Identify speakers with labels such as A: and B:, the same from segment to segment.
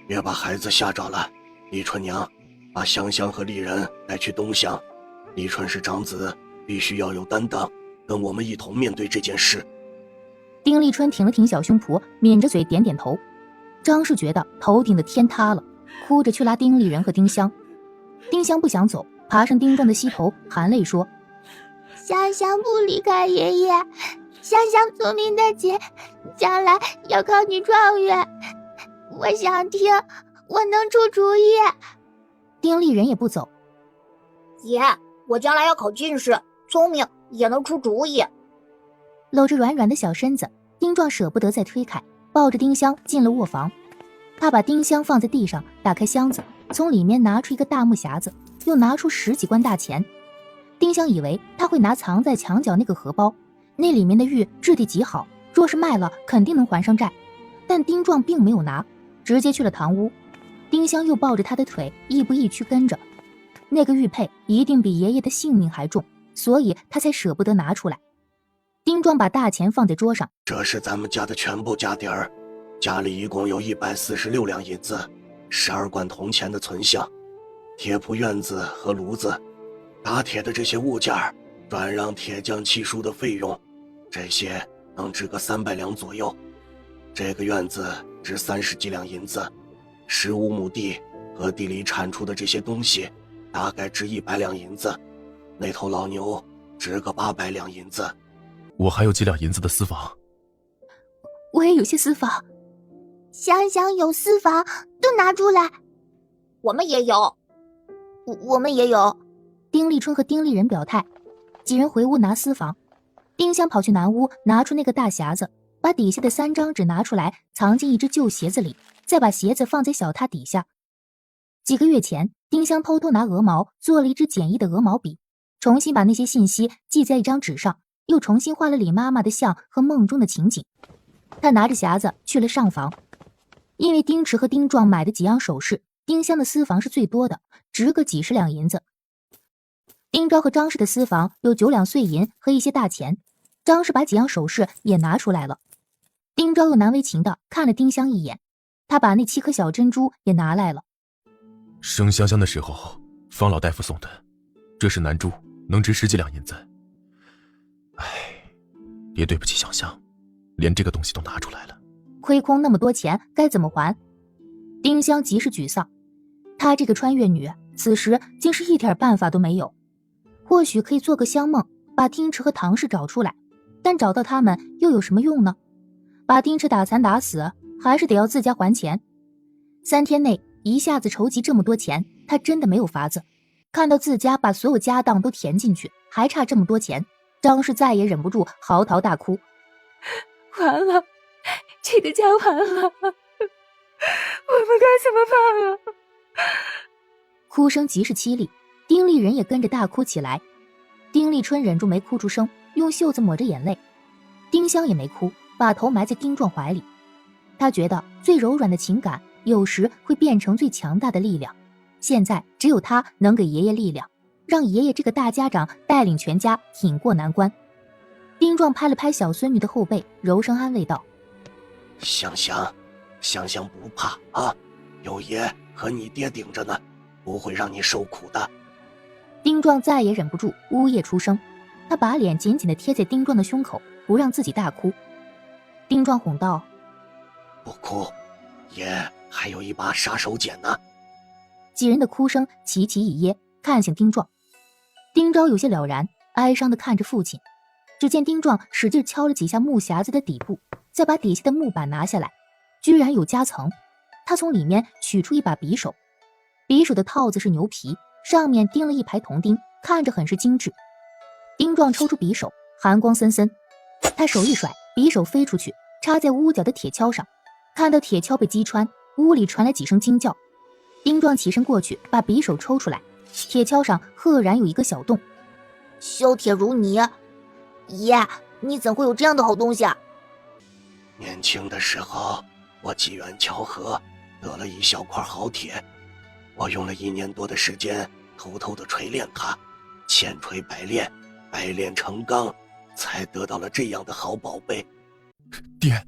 A: 别把孩子吓着了。李春娘，把香香和丽人带去东乡。李春是长子，必须要有担当，跟我们一同面对这件事。
B: 丁立春挺了挺小胸脯，抿着嘴点点头。张氏觉得头顶的天塌了，哭着去拉丁丽人和丁香。丁香不想走，爬上丁壮的膝头，含泪说：
C: 香香不离开爷爷，香香聪明的姐，将来要考女状元。我想听，我能出主意。
B: 丁丽人也不走。
D: 姐，我将来要考进士，聪明也能出主意。
B: 搂着软软的小身子，丁壮舍不得再推开，抱着丁香进了卧房。他把丁香放在地上，打开箱子，从里面拿出一个大木匣子，又拿出10几贯大钱。丁香以为他会拿藏在墙角那个荷包，那里面的玉质地极好，若是卖了肯定能还上债。但丁壮并没有拿，直接去了堂屋。丁香又抱着他的腿，亦步亦趋跟着。那个玉佩一定比爷爷的性命还重，所以他才舍不得拿出来。丁壮把大钱放在桌上，
A: 这是咱们家的全部家底儿，家里一共有146两银子，12贯铜钱的存项，铁铺院子和炉子，打铁的这些物件，转让铁匠砌书的费用，这些能值个300两左右。这个院子值30几两银子，15亩地和地里产出的这些东西大概值100两银子，那头老牛值个800两银子。
E: 我还有几两银子的私房。
B: 我也有些私房。
C: 香香有私房，都拿出来。
D: 我们也有。
C: 我们也有。
B: 丁立春和丁立人表态，几人回屋拿私房。丁香跑去南屋，拿出那个大匣子，把底下的3张纸拿出来，藏进一只旧鞋子里，再把鞋子放在小榻底下。几个月前，丁香偷偷拿鹅毛做了一支简易的鹅毛笔，重新把那些信息记在一张纸上，又重新画了李妈妈的像和梦中的情景。他拿着匣子去了上房，因为丁池和丁壮买的几样首饰，丁香的私房是最多的，值个几10两银子。丁昭和张氏的私房有9两碎银和一些大钱，张氏把几样首饰也拿出来了。丁昭又难为情地看了丁香一眼，他把那7颗小珍珠也拿来了。
E: 生香香的时候方老大夫送的，这是南珠，能值10几两银子。唉，也对不起香香，连这个东西都拿出来了。
B: 亏空那么多钱该怎么还？丁香极是沮丧，她这个穿越女此时竟是一点办法都没有。或许可以做个香梦，把丁池和唐氏找出来，但找到他们又有什么用呢？把丁池打残打死，还是得要自家还钱。3天内一下子筹集这么多钱，他真的没有法子。看到自家把所有家当都填进去，还差这么多钱，张氏再也忍不住嚎啕大哭。
C: 完了，这个家完了，我们该怎么办啊？
B: 哭声极是凄厉，丁立人也跟着大哭起来。丁立春忍住没哭出声，用袖子抹着眼泪。丁香也没哭，把头埋在丁壮怀里。他觉得最柔软的情感有时会变成最强大的力量，现在只有他能给爷爷力量，让爷爷这个大家长带领全家挺过难关。丁壮拍了拍小孙女的后背，柔声安慰道：
A: 香香，香香不怕啊，有爷和你爹顶着呢，不会让你受苦的。
B: 丁壮再也忍不住，呜咽出声。他把脸紧紧地贴在丁壮的胸口，不让自己大哭。丁壮哄道：
A: 不哭，爷还有一把杀手锏呢。
B: 几人的哭声齐齐一噎，看向丁壮。丁昭有些了然，哀伤地看着父亲。只见丁壮使劲敲了几下木匣子的底部，再把底下的木板拿下来，居然有夹层。他从里面取出一把匕首，匕首的套子是牛皮，上面钉了一排铜钉，看着很是精致。丁壮抽出匕首，寒光森森，他手一甩，匕首飞出去，插在屋角的铁锹上。看到铁锹被击穿，屋里传来几声惊叫。丁壮起身过去，把匕首抽出来，铁锹上赫然有一个小洞。
D: 削铁如泥，爷，你怎会有这样的好东西啊？
A: 年轻的时候，我机缘巧合得了一小块好铁，我用了1年多的时间，偷偷的锤炼它，千锤百炼，百炼成钢，才得到了这样的好宝贝。
E: 爹，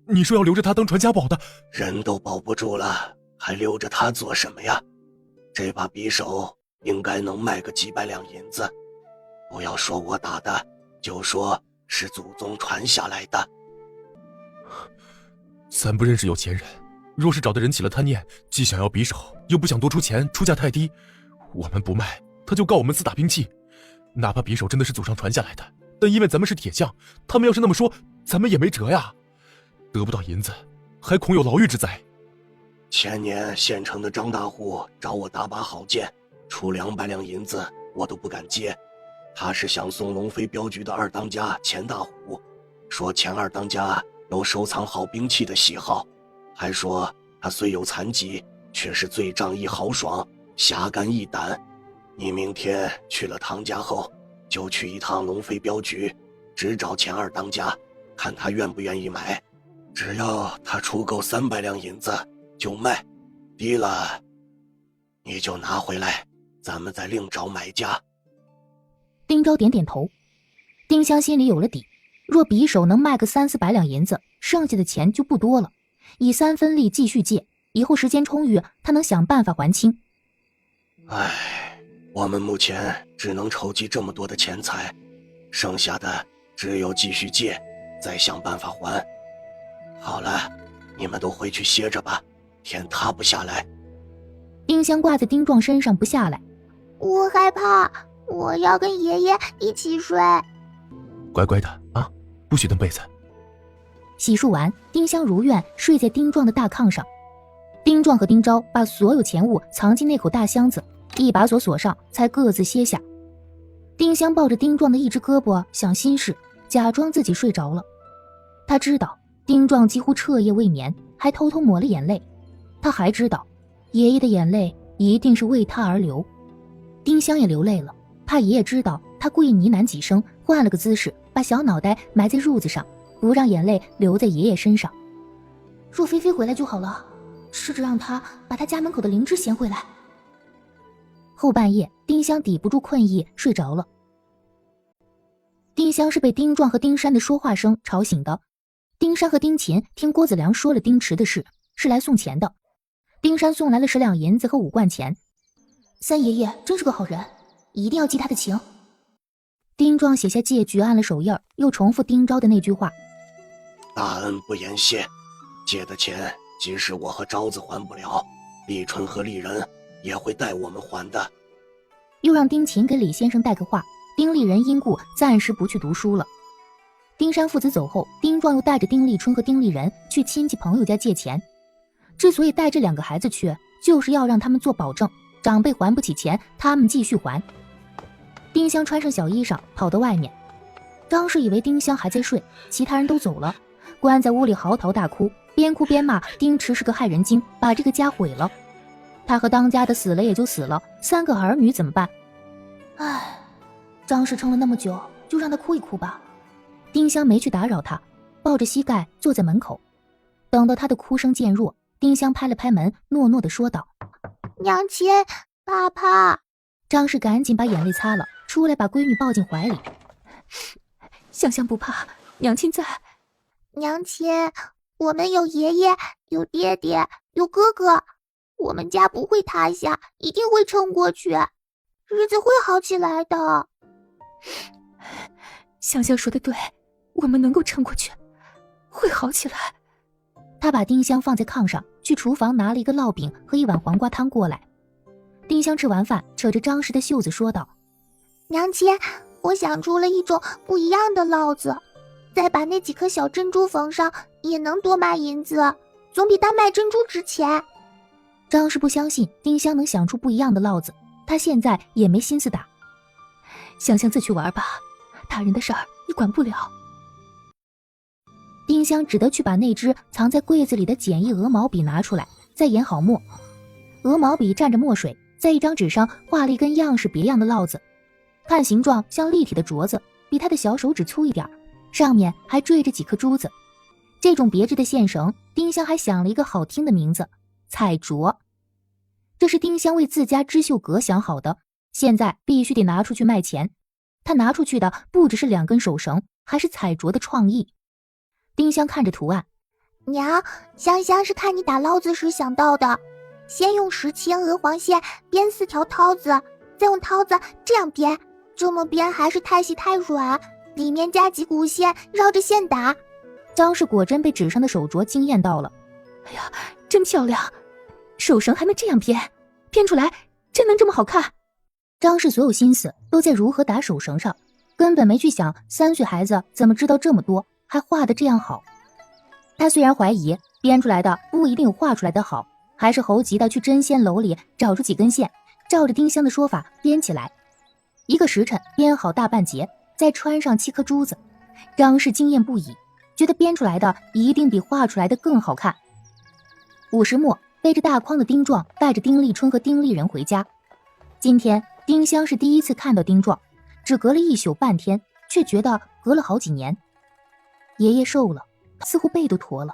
E: 你说要留着它当传家宝的，
A: 人都保不住了，还留着它做什么呀？这把匕首应该能卖个几百两银子，不要说我打的，就说是祖宗传下来的。
E: 咱不认识有钱人，若是找的人起了贪念，既想要匕首，又不想多出钱，出价太低，我们不卖，他就告我们自打兵器。哪怕匕首真的是祖上传下来的，但因为咱们是铁匠，他们要是那么说，咱们也没辙呀。得不到银子，还恐有牢狱之灾。
A: 前年县城的张大户找我打把好剑，出200两银子，我都不敢接。他是想送龙飞镖局的二当家钱大虎，说钱二当家有收藏好兵器的喜好，还说他虽有残疾，却是最仗义豪爽，侠肝义胆。你明天去了唐家后，就去一趟龙飞镖局，只找钱二当家，看他愿不愿意买。只要他出够300两银子就卖，低了你就拿回来，咱们再另找买家。
B: 丁昭点点头，丁香心里有了底，若匕首能卖个300-400两银子，剩下的钱就不多了，以3分利继续借，以后时间充裕，他能想办法还清。
A: 唉，我们目前只能筹集这么多的钱财，剩下的只有继续借，再想办法还。好了，你们都回去歇着吧，天塌不下来。
B: 丁香挂在丁壮身上不下来，
C: 我害怕，我要跟爷爷一起睡。
E: 乖乖的啊，不许蹬被子。
B: 洗漱完，丁香如愿睡在丁壮的大炕上。丁壮和丁昭把所有钱物藏进那口大箱子，一把锁锁上，才各自歇下。丁香抱着丁壮的一只胳膊想心事，假装自己睡着了。他知道丁壮几乎彻夜未眠，还偷偷抹了眼泪。他还知道爷爷的眼泪一定是为他而流。丁香也流泪了，怕爷爷知道，他故意呢喃几声，换了个姿势，把小脑袋埋在褥子上，不让眼泪流在爷爷身上。若菲菲回来就好了，试着让她把她家门口的灵芝衔回来。后半夜，丁香抵不住困意，睡着了。丁香是被丁壮和丁山的说话声吵醒的。丁山和丁琴听郭子良说了丁池的事，是来送钱的。丁山送来了10两银子和5贯钱。三爷爷真是个好人，一定要记他的情。丁壮写下借据，按了手印，又重复丁昭的那句话：
A: 大恩不言谢，借的钱即使我和昭子还不了，立春和丽人也会代我们还的。
B: 又让丁琴给李先生带个话，丁丽人因故暂时不去读书了。丁山父子走后，丁壮又带着丁立春和丁丽人去亲戚朋友家借钱。之所以带这2个孩子去，就是要让他们做保证，长辈还不起钱，他们继续还。丁香穿上小衣裳跑到外面，张氏以为丁香还在睡，其他人都走了，关在屋里嚎啕大哭，边哭边骂丁池是个害人精，把这个家毁了。他和当家的死了也就死了，3个儿女怎么办？唉，张氏撑了那么久，就让他哭一哭吧。丁香没去打扰他，抱着膝盖坐在门口，等到他的哭声渐弱，丁香拍了拍门，诺诺地说道：
C: 娘亲，爸爸。
B: 张氏赶紧把眼泪擦了，出来把闺女抱进怀里。香香不怕，娘亲在。
C: 娘亲，我们有爷爷，有爹爹，有哥哥，我们家不会塌下，一定会撑过去，日子会好起来的。
B: 香香说的对，我们能够撑过去，会好起来。他把丁香放在炕上，去厨房拿了一个烙饼和一碗黄瓜汤过来。丁香吃完饭，扯着张氏的袖子说道：
C: 娘亲，我想出了一种不一样的烙子，再把那几颗小珍珠缝上，也能多卖银子，总比单卖珍珠值钱。
B: 张氏不相信丁香能想出不一样的烙子，他现在也没心思打。香香自去玩吧，大人的事儿你管不了。丁香只得去把那只藏在柜子里的简易鹅毛笔拿出来，再研好墨。鹅毛笔蘸着墨水，在一张纸上画了一根样式别样的烙子，看形状像立体的镯子，比他的小手指粗一点，上面还缀着几颗珠子。这种别致的线绳，丁香还想了一个好听的名字——彩镯。这是丁香为自家织绣阁想好的，现在必须得拿出去卖钱。他拿出去的不只是2根手绳，还是彩镯的创意。丁香看着图案，
C: 娘，香香是看你打烙子时想到的，先用10牵鹅黄线编4条绦子，再用绦子这样编，这么编还是太细太软，里面加几股线绕着线打。
B: 张氏果真被纸上的手镯惊艳到了。哎呀，真漂亮！手绳还能这样编，编出来真能这么好看。张氏所有心思都在如何打手绳上，根本没去想3岁孩子怎么知道这么多，还画得这样好。他虽然怀疑编出来的不一定有画出来的好，还是猴急的去针线篓里找出几根线，照着丁香的说法编起来。1个时辰编好大半截，再穿上7颗珠子。张氏惊艳不已，觉得编出来的一定比画出来的更好看。5时末，背着大筐的丁壮带着丁立春和丁立人回家。今天丁香是第一次看到丁壮，只隔了1宿半天，却觉得隔了好几年。爷爷瘦了，似乎背都驼了。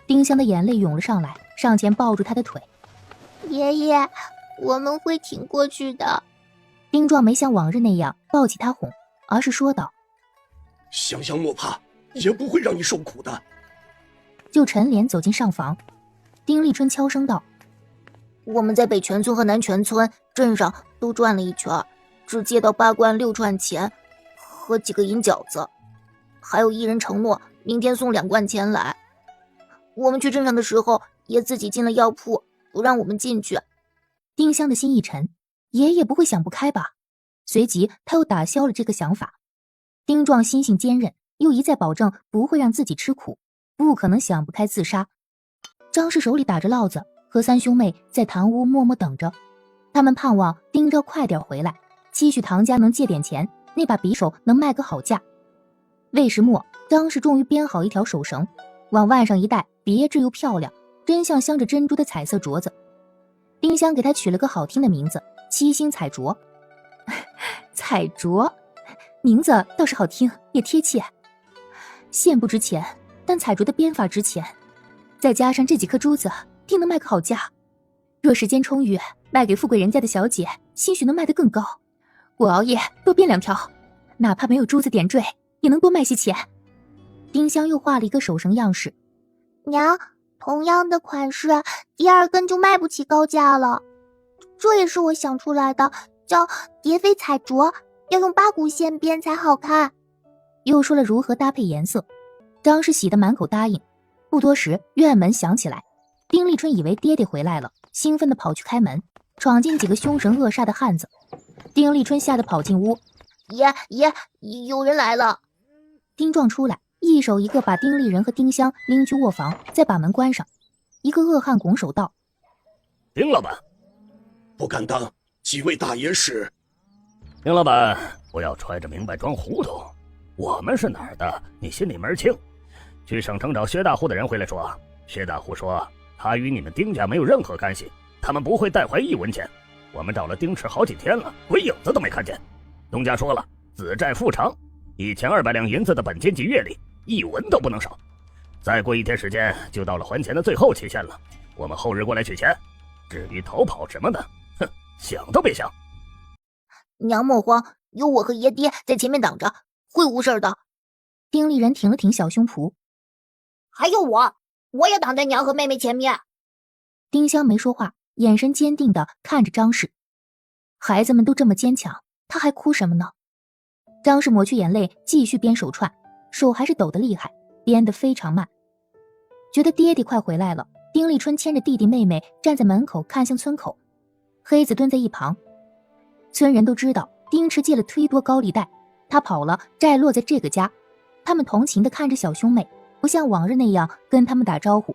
B: 丁香的眼泪涌了上来，上前抱住他的腿。
C: 爷爷，我们会挺过去的。
B: 丁壮没像往日那样抱起他哄，而是说道：
A: 香香莫怕，爷不会让你受苦的。
B: 就沉脸走进上房。丁立春悄声道：
D: 我们在北全村和南全村镇上都转了一圈，只借到8贯6串钱和几个银饺子，还有1人承诺明天送2贯钱来。我们去镇上的时候，爷自己进了药铺，不让我们进去。
B: 丁香的心一沉，爷爷不会想不开吧？随即他又打消了这个想法。丁壮心性坚韧，又一再保证不会让自己吃苦，不可能想不开自杀。张氏手里打着烙子，和3兄妹在堂屋默默等着。他们盼望丁昭快点回来，期许唐家能借点钱，那把匕首能卖个好价。未时末，张氏终于编好一条手绳，往腕上一戴，别致又漂亮，真像镶着珍珠的彩色镯子。丁香给他取了个好听的名字，7星彩镯。彩镯名字倒是好听，也贴切。线不值钱，但彩镯的编法值钱，再加上这几颗珠子，定能卖个好价。若时间充裕，卖给富贵人家的小姐，兴许能卖得更高。我熬夜多编2条，哪怕没有珠子点缀，也能多卖些钱。丁香又画了一个手绳样式。
C: 娘，同样的款式，第2根就卖不起高价了。这也是我想出来的，叫蝶飞彩镯，要用8股线编才好看。
B: 又说了如何搭配颜色。张氏喜得满口答应。不多时，院门响起来。丁立春以为爹爹回来了，兴奋地跑去开门，闯进几个凶神恶煞的汉子。丁立春吓得跑进屋。
D: 爷，有人来了。
B: 丁壮出来，一手一个把丁立人和丁香拎去卧房，再把门关上。一个恶汉拱手道：
F: 丁老板。
A: 不敢当，几位大爷是？
F: 丁老板，不要揣着明白装糊涂。我们是哪儿的，你心里门清。去省城找薛大户的人回来说，薛大户说他与你们丁家没有任何干系，他们不会带回1文钱。我们找了丁氏好几天了，鬼影子都没看见。东家说了，子债父偿，1200两银子的本金及月例，1文都不能少。再过1天时间，就到了还钱的最后期限了。我们后日过来取钱。至于逃跑什么的，哼，想都别想。
D: 娘莫慌，有我和爷爹在前面挡着，会无事的。
B: 丁立人挺了挺小胸脯。
D: 还有我也挡在娘和妹妹前面。
B: 丁香没说话，眼神坚定地看着张氏。孩子们都这么坚强，他还哭什么呢？张氏抹去眼泪，继续编手串，手还是抖得厉害，编得非常慢。觉得爹爹快回来了，丁立春牵着弟弟妹妹站在门口看向村口，黑子蹲在一旁。村人都知道丁池借了忒多高利贷，他跑了，债落在这个家。他们同情地看着小兄妹，不像往日那样跟他们打招呼。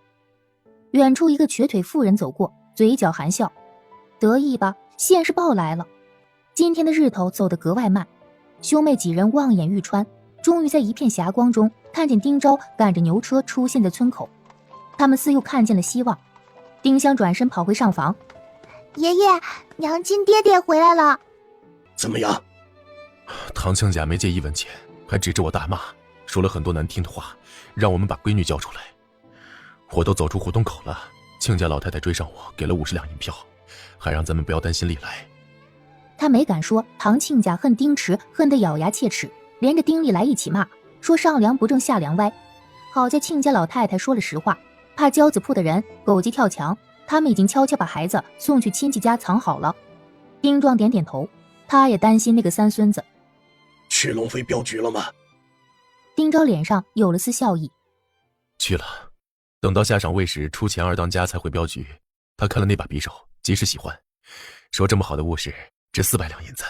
B: 远处一个瘸腿妇人走过，嘴角含笑，得意吧，现世报来了。今天的日头走得格外慢，兄妹几人望眼欲穿，终于在一片霞光中看见丁昭赶着牛车出现在村口。他们似又看见了希望。丁香转身跑回上房。
C: 爷爷，娘亲爹爹回来了。
A: 怎么样？
E: 唐亲家没借1文钱，还指着我大骂，说了很多难听的话，让我们把闺女交出来。我都走出胡同口了，亲家老太太追上我，给了50两银票，还让咱们不要担心历来。
B: 他没敢说唐亲家恨丁池恨得咬牙切齿，连着丁力来一起骂，说上梁不正下梁歪。好在亲家老太太说了实话，怕交子铺的人狗急跳墙，他们已经悄悄把孩子送去亲戚家藏好了。丁壮点点头，他也担心那个三孙子。
A: 去龙飞镖局了吗？
B: 丁昭脸上有了丝笑意。
E: 去了，等到下场卫士出钱二当家才回镖局。他看了那把匕首，极是喜欢，说这么好的物事值400两银子。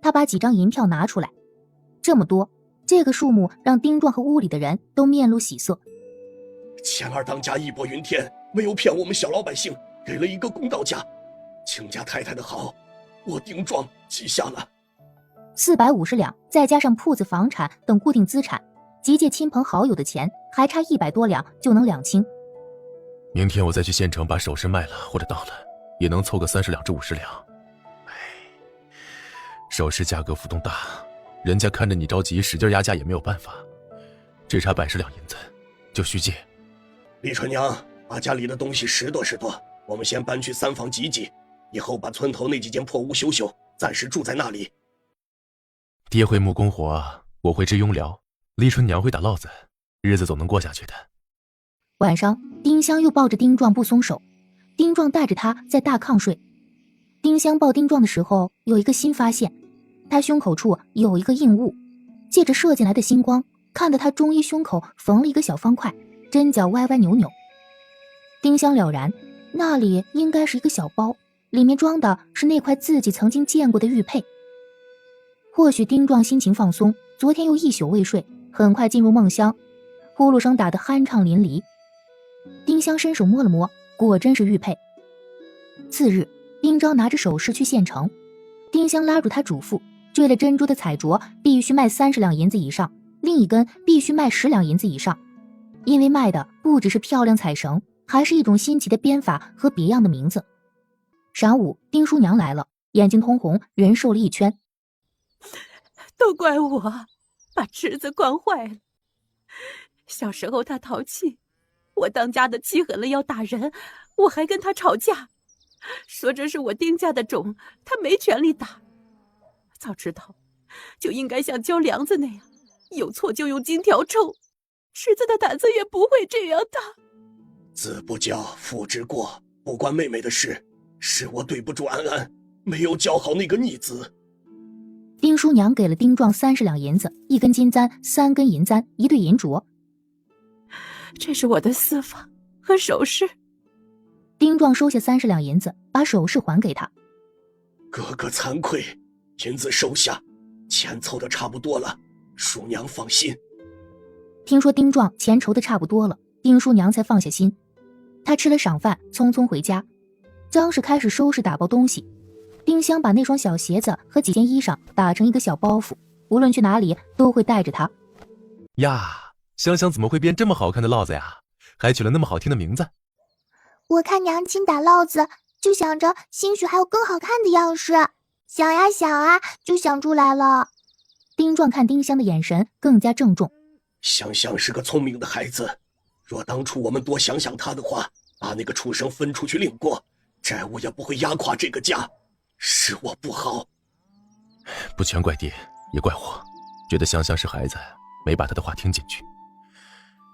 B: 他把几张银票拿出来，这么多，这个数目让丁壮和屋里的人都面露喜色。
A: 钱二当家义薄云天，没有骗我们小老百姓，给了一个公道价。亲家太太的好，我丁壮记下了。
B: 450两，再加上铺子、房产等固定资产，集借亲朋好友的钱，还差100多两就能两清。
E: 明天我再去县城把首饰卖了或者当了，也能凑个30两至50两。哎，首饰价格浮动大，人家看着你着急，使劲压价也没有办法。只差110两银子，就续借。
A: 李春娘，把家里的东西拾掇拾掇，我们先搬去3房挤挤，以后把村头那几间破屋修修，暂时住在那里。
E: 爹会木工活，我会织庸寮，李春娘会打烙子，日子总能过下去的。
B: 晚上，丁香又抱着丁壮不松手，丁壮带着他在大炕睡。丁香抱丁壮的时候，有一个新发现，他胸口处有一个硬物，借着射进来的星光，看得他中衣胸口缝了一个小方块，针脚歪歪扭扭。丁香了然，那里应该是一个小包，里面装的是那块自己曾经见过的玉佩。或许丁壮心情放松，昨天又一宿未睡，很快进入梦乡，呼噜声打得酣畅淋漓。丁香伸手摸了摸，果真是玉佩。次日，丁昭拿着首饰去县城，丁香拉住他嘱咐，坠了珍珠的彩镯必须卖30两银子以上，另一根必须卖10两银子以上，因为卖的不只是漂亮彩绳，还是一种新奇的编法和别样的名字。晌午，丁叔娘来了，眼睛通红，人瘦了一圈。
G: 都怪我把侄子惯坏了。小时候他淘气，我当家的气狠了要打人，我还跟他吵架，说这是我丁家的种，他没权利打。早知道就应该像教梁子那样，有错就用金条抽，侄子的胆子也不会这样大。
A: 子不教，父之过，不关妹妹的事，是我对不住安安，没有教好那个逆子。
B: 丁叔娘给了丁壮30两银子，1根金簪，3根银簪，1对银镯。
G: 这是我的私房和首饰。
B: 丁壮收下30两银子，把首饰还给他。
A: 哥哥惭愧，银子收下，钱凑得差不多了，叔娘放心。
B: 听说丁壮钱筹得差不多了，丁叔娘才放下心。他吃了晌饭，匆匆回家。张氏开始收拾打包东西。丁香把那双小鞋子和几件衣裳打成一个小包袱，无论去哪里都会带着它。
E: 呀，香香怎么会编这么好看的烙子呀？还取了那么好听的名字。
C: 我看娘亲打烙子，就想着兴许还有更好看的样式，想呀想啊，就想出来了。
B: 丁壮看丁香的眼神更加郑重。
A: 香香是个聪明的孩子，若当初我们多想想她的话，把那个畜生分出去领过，债务也不会压垮这个家。是我不好，
E: 不全怪爹，也怪我，觉得香香是孩子，没把他的话听进去。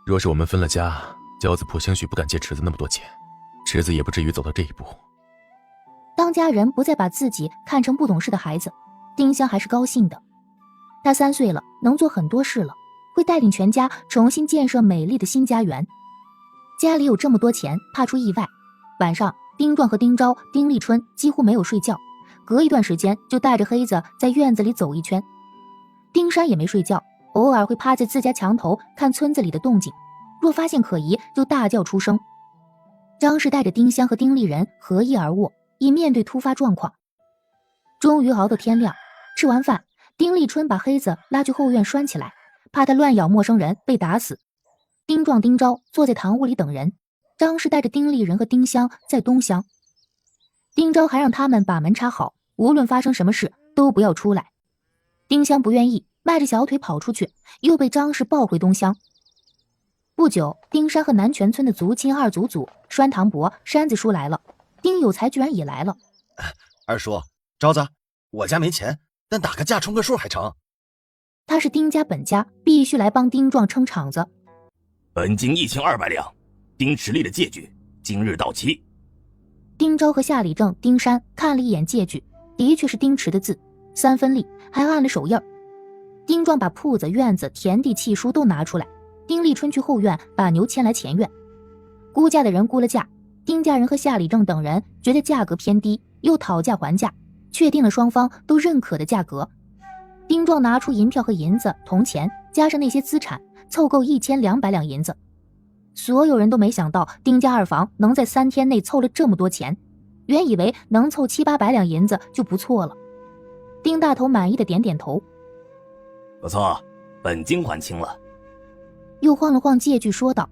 E: 若是我们分了家，交子铺兴许不敢借池子那么多钱，池子也不至于走到这一步。
B: 当家人不再把自己看成不懂事的孩子，丁香还是高兴的。他3岁了，能做很多事了，会带领全家重新建设美丽的新家园。家里有这么多钱，怕出意外。晚上，丁壮和丁昭、丁立春几乎没有睡觉，隔一段时间就带着黑子在院子里走一圈。丁山也没睡觉，偶尔会趴在自家墙头看村子里的动静，若发现可疑就大叫出声。张氏带着丁香和丁立人合衣而卧，以面对突发状况。终于熬到天亮，吃完饭，丁立春把黑子拉去后院拴起来，怕他乱咬陌生人被打死。丁壮、丁昭坐在堂屋里等人，张氏带着丁立人和丁香在东厢。丁昭还让他们把门插好，无论发生什么事都不要出来。丁香不愿意，迈着小腿跑出去，又被张氏抱回东厢。不久，丁山和南泉村的族亲二祖祖、栓堂伯、山子叔来了，丁有才居然也来了。
H: 二叔，昭子，我家没钱，但打个架充个数还成。
B: 他是丁家本家，必须来帮丁壮撑场子。
I: 本金1200两，丁持立的借据
F: 今日到期。
B: 丁昭和夏里正、丁山看了一眼借据，的确是丁池的字，3分利，还按了手印。丁壮把铺子、院子、田地、契书都拿出来。丁立春去后院把牛牵来前院，估价的人估了价，丁家人和夏里正等人觉得价格偏低，又讨价还价，确定了双方都认可的价格。丁壮拿出银票和银子、铜钱，加上那些资产，凑够1200两银子。所有人都没想到丁家二房能在3天内凑了这么多钱，原以为能凑700-800两银子就不错了。丁大头满意的点点头，
F: 不错，本金还清了。
B: 又晃了晃借据说道，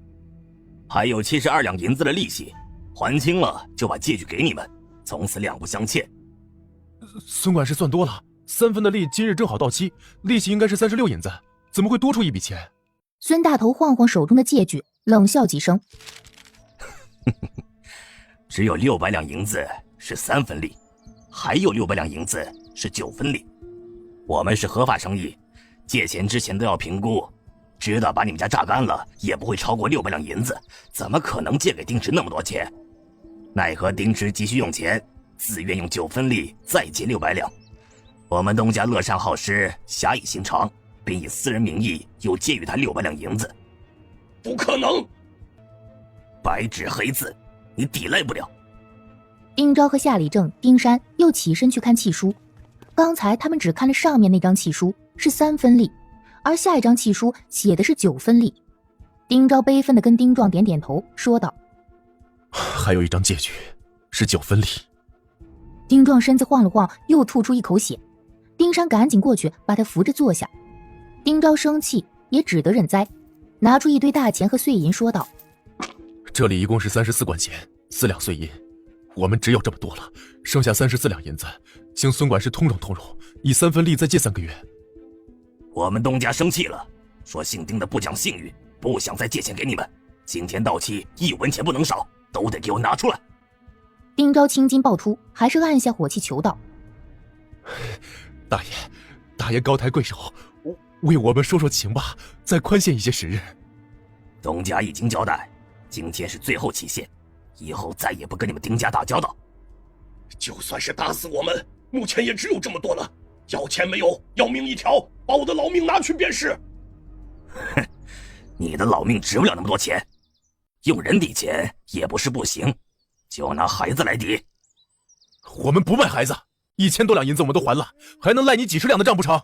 F: 还有72两银子的利息，还清了就把借据给你们，从此两不相欠。
E: 孙管事算多了，3分的利今日正好到期，利息应该是36银子，怎么会多出一笔钱？
B: 孙大头晃晃手中的借据，冷笑几声。
F: 只有600两银子是3分利，还有600两银子是9分利。我们是合法生意，借钱之前都要评估，知道把你们家榨干了也不会超过600两银子，怎么可能借给丁池那么多钱？奈何丁池急需用钱，自愿用9分利再借600两。我们东家乐善好施，侠义心肠，并以私人名义又借予他600两银子。不可能！白纸黑字，你抵赖不了。
B: 丁昭和夏里正、丁山又起身去看契书。刚才他们只看了上面那张契书，是3分利，而下一张契书写的是9分利。丁昭悲愤地跟丁壮点点头，说道：“
E: 还有一张借据，是9分利。”
B: 丁壮身子晃了晃，又吐出一口血。丁山赶紧过去把他扶着坐下。丁昭生气，也只得认栽，拿出一堆大钱和碎银，说道：“
E: 这里一共是34贯钱，4两碎银，我们只有这么多了，剩下34两银子，请孙管事通融通融，以3分利再借3个月。”
F: 我们东家生气了，说姓丁的不讲信誉，不想再借钱给你们。今天到期，1文钱不能少，都得给我拿出来。
B: 丁昭青筋暴突，还是按下火气求道：“
E: 大爷高抬贵手，为我们说说情吧，再宽限一些时日。”
F: 东家已经交代，今天是最后期限，以后再也不跟你们丁家打交道。
A: 就算是打死我们，目前也只有这么多了。要钱没有，要命一条，把我的老命拿去便是。
F: 哼，你的老命值不了那么多钱，用人抵钱也不是不行，就拿孩子来抵。
E: 我们不卖孩子，1000多两银子我们都还了，还能赖你几十两的账不成？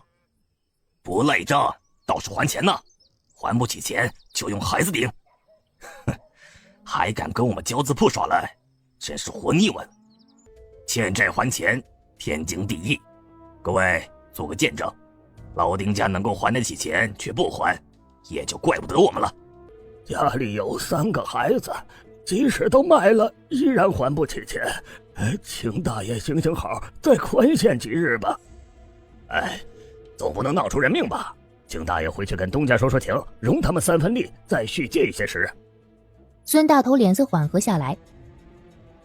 F: 不赖账，倒是还钱呢。还不起钱就用孩子顶。哼，还敢跟我们交字铺耍赖，真是活腻歪了。欠债还钱，天经地义。各位做个见证，老丁家能够还得起钱却不还，也就怪不得我们了。家里有3个孩子，即使都卖了，依然还不起钱。请大爷行行好，再宽限几日吧。总不能闹出人命吧？请大爷回去跟东家说说情，容他们3分利，再续借一些时。
B: 孙大头脸色缓和下来：“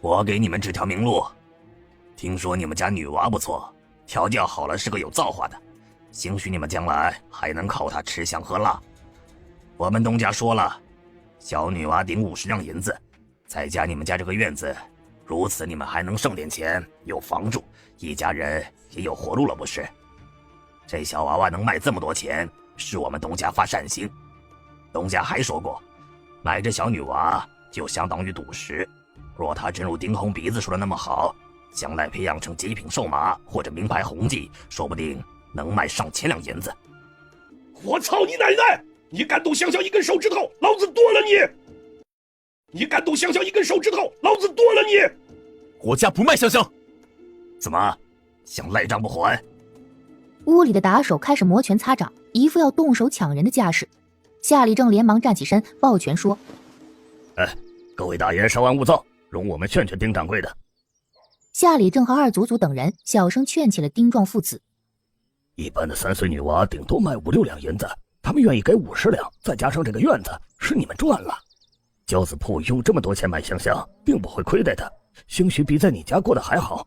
F: 我给你们指条明路，听说你们家女娃不错，调教好了是个有造化的，兴许你们将来还能靠她吃香喝辣。我们东家说了，小女娃顶50两银子，再加你们家这个院子，如此你们还能剩点钱，有房住，一家人也有活路了，不是？这小娃娃能卖这么多钱，是我们东家发善心。东家还说过，买这小女娃就相当于赌石，若她真如丁红鼻子说的那么好，将来培养成极品瘦马或者名牌红记，说不定能卖上千两银子。
A: 我操你奶奶！你敢动香香一根手指头，老子剁了你！你敢动香香一根手指头，老子剁了你！
E: 我家不卖香香。
F: 怎么，想赖账不还？
B: 屋里的打手开始摩拳擦掌，一副要动手抢人的架势。夏里正连忙站起身，抱拳说：“
F: 各位大爷稍安勿躁，容我们劝劝丁掌柜的。”
B: 夏里正和二祖祖等人小声劝起了丁壮父子。
F: 一般的3岁女娃顶多卖5-6两银子，他们愿意给50两，再加上这个院子，是你们赚了。交子铺用这么多钱买香香，并不会亏待的，兴许比在你家过得还好。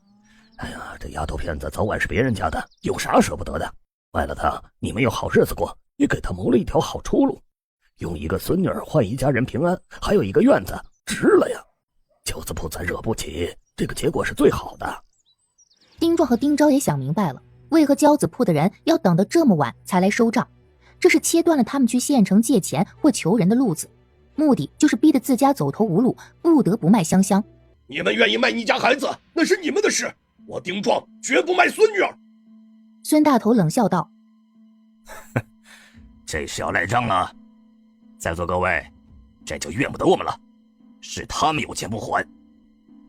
F: 这丫头片子早晚是别人家的，有啥舍不得的？卖了她，你们有好日子过，也给她谋了一条好出路。用一个孙女儿换一家人平安，还有一个院子，值了呀！饺子铺再惹不起，这个结果是最好的。
B: 丁壮和丁昭也想明白了，为何交子铺的人要等到这么晚才来收账？这是切断了他们去县城借钱或求人的路子，目的就是逼得自家走投无路，不得不卖香香。
A: 你们愿意卖你家孩子，那是你们的事，我丁壮绝不卖孙女儿。
B: 孙大头冷笑道：
F: 这是要赖账了。在座各位，这就怨不得我们了，是他们有钱不还。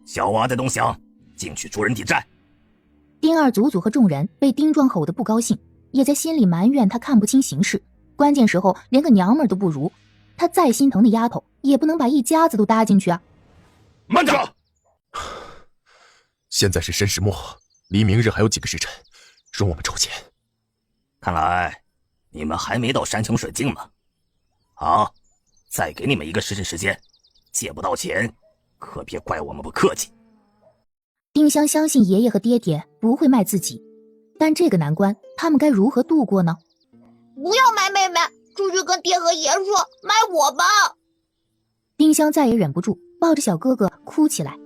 F: 小娃在东乡，进去助人抵债。
B: 丁二祖祖和众人被丁壮吼得不高兴，也在心里埋怨他看不清形势，关键时候连个娘们都不如，他再心疼的丫头也不能把一家子都搭进去啊。
A: 慢着！
E: 现在是申时末，离明日还有几个时辰，容我们筹钱。
F: 看来你们还没到山穷水尽嘛。好，再给你们一个时辰时间，借不到钱，可别怪我们不客气。
B: 丁香相信爷爷和爹爹不会卖自己，但这个难关他们该如何度过呢？
D: 不要买妹妹，出去跟爹和爷说买我吧。
B: 丁香再也忍不住，抱着小哥哥哭起来。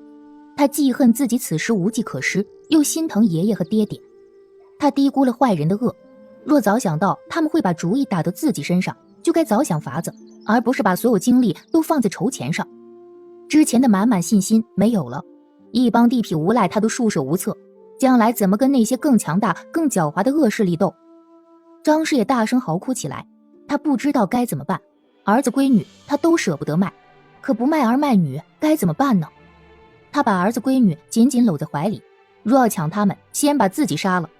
B: 他既恨自己此时无计可施，又心疼爷爷和爹爹。他低估了坏人的恶，若早想到他们会把主意打到自己身上，就该早想法子，而不是把所有精力都放在筹钱上。之前的满满信心没有了，一帮地痞无赖他都束手无策，将来怎么跟那些更强大更狡猾的恶势力斗？张氏也大声嚎哭起来，他不知道该怎么办，儿子闺女他都舍不得卖，可不卖儿卖女该怎么办呢？他把儿子闺女紧紧搂在怀里，若要抢他们，先把自己杀了。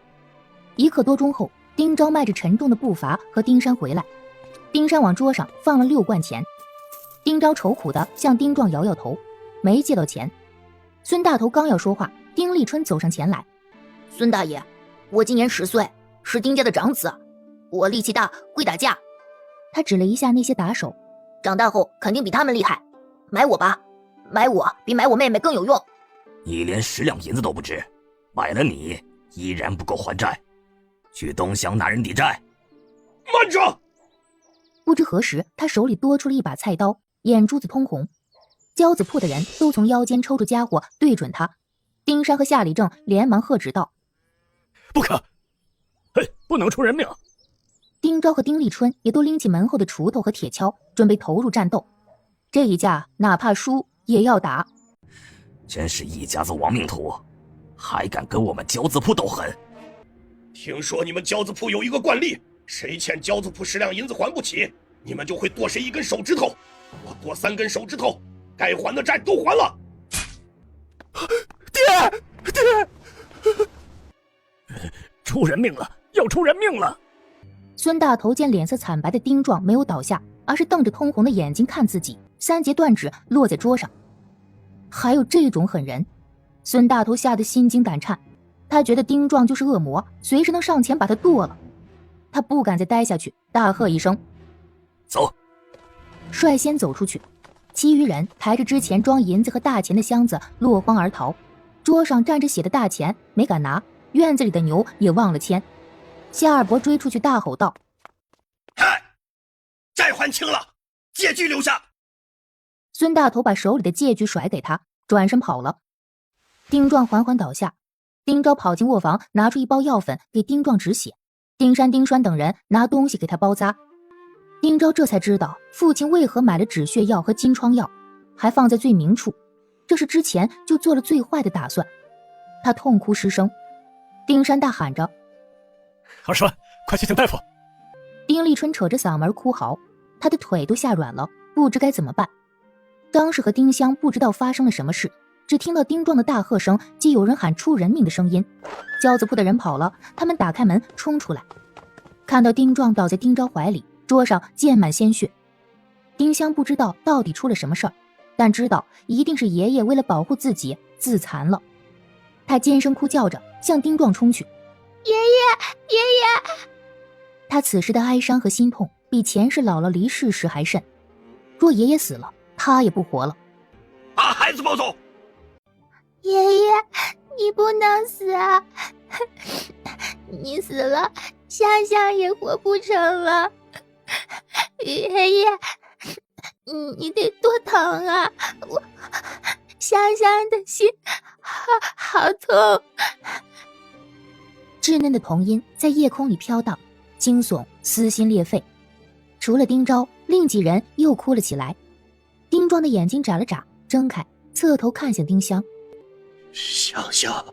B: 1刻多钟后，丁昭迈着沉重的步伐和丁山回来，丁山往桌上放了6罐钱。丁昭愁苦地向丁壮摇摇头，没借到钱。孙大头刚要说话，丁立春走上前来：
D: 孙大爷，我今年10岁，是丁家的长子，我力气大，会打架。
B: 他指了一下那些打手，
D: 长大后肯定比他们厉害，买我吧，买我比买我妹妹更有用。
F: 你连10两银子都不值，买了你依然不够还债，去东乡拿人抵债。
A: 慢着！
B: 不知何时，他手里多出了一把菜刀，眼珠子通红。交子铺的人都从腰间抽出家伙对准他。丁山和夏里正连忙喝止道：
F: 不可！嘿，不能出人命！
B: 丁昭和丁立春也都拎起门后的锄头和铁锹，准备投入战斗。这一架哪怕输也要打。
F: 真是一家子亡命徒，还敢跟我们交子铺斗狠！
A: 听说你们交子铺有一个惯例，谁欠交子铺10两银子还不起，你们就会剁谁1根手指头。我剁3根手指头，该还的债都还了。
F: 爹！出人命了！要出人命了！
B: 孙大头见脸色惨白的丁壮没有倒下，而是瞪着通红的眼睛看自己，3节断指落在桌上。还有这种狠人！孙大头吓得心惊胆颤，他觉得丁壮就是恶魔，随时能上前把他剁了。他不敢再待下去，大喝一声：
F: 走！
B: 率先走出去，其余人抬着之前装银子和大钱的箱子落荒而逃。桌上沾着血的大钱没敢拿，院子里的牛也忘了牵。夏二伯追出去大吼道：
A: 嗨，债还清了，借据留下。
B: 孙大头把手里的借据甩给他，转身跑了。丁壮缓缓倒下，丁昭跑进卧房，拿出一包药粉给丁壮止血。丁山、丁栓等人拿东西给他包扎。丁昭这才知道父亲为何买了止血药和金疮药，还放在最明处，这是之前就做了最坏的打算。他痛哭失声。丁山大喊着：
F: 二栓，快去请大夫！
B: 丁立春扯着嗓门哭嚎，他的腿都吓软了，不知该怎么办。张氏和丁香不知道发生了什么事，只听到丁壮的大喝声及有人喊出人命的声音。交子铺的人跑了，他们打开门冲出来，看到丁壮倒在丁昭怀里，桌上溅满鲜血。丁香不知道到底出了什么事儿，但知道一定是爷爷为了保护自己自残了。他尖声哭叫着向丁壮冲去：
C: 爷爷，爷爷！
B: 他此时的哀伤和心痛比前世姥姥离世时还甚。若爷爷死了，他也不活了。
A: 把孩子抱走！
C: 爷爷，你不能死啊！你死了，香香也活不成了。爷爷，你得多疼啊！香香的心好痛。
B: 稚嫩的童音在夜空里飘荡，惊悚撕心裂肺。除了丁昭，另几人又哭了起来。丁壮的眼睛眨了眨，睁开，侧头看向丁香。
A: 香香，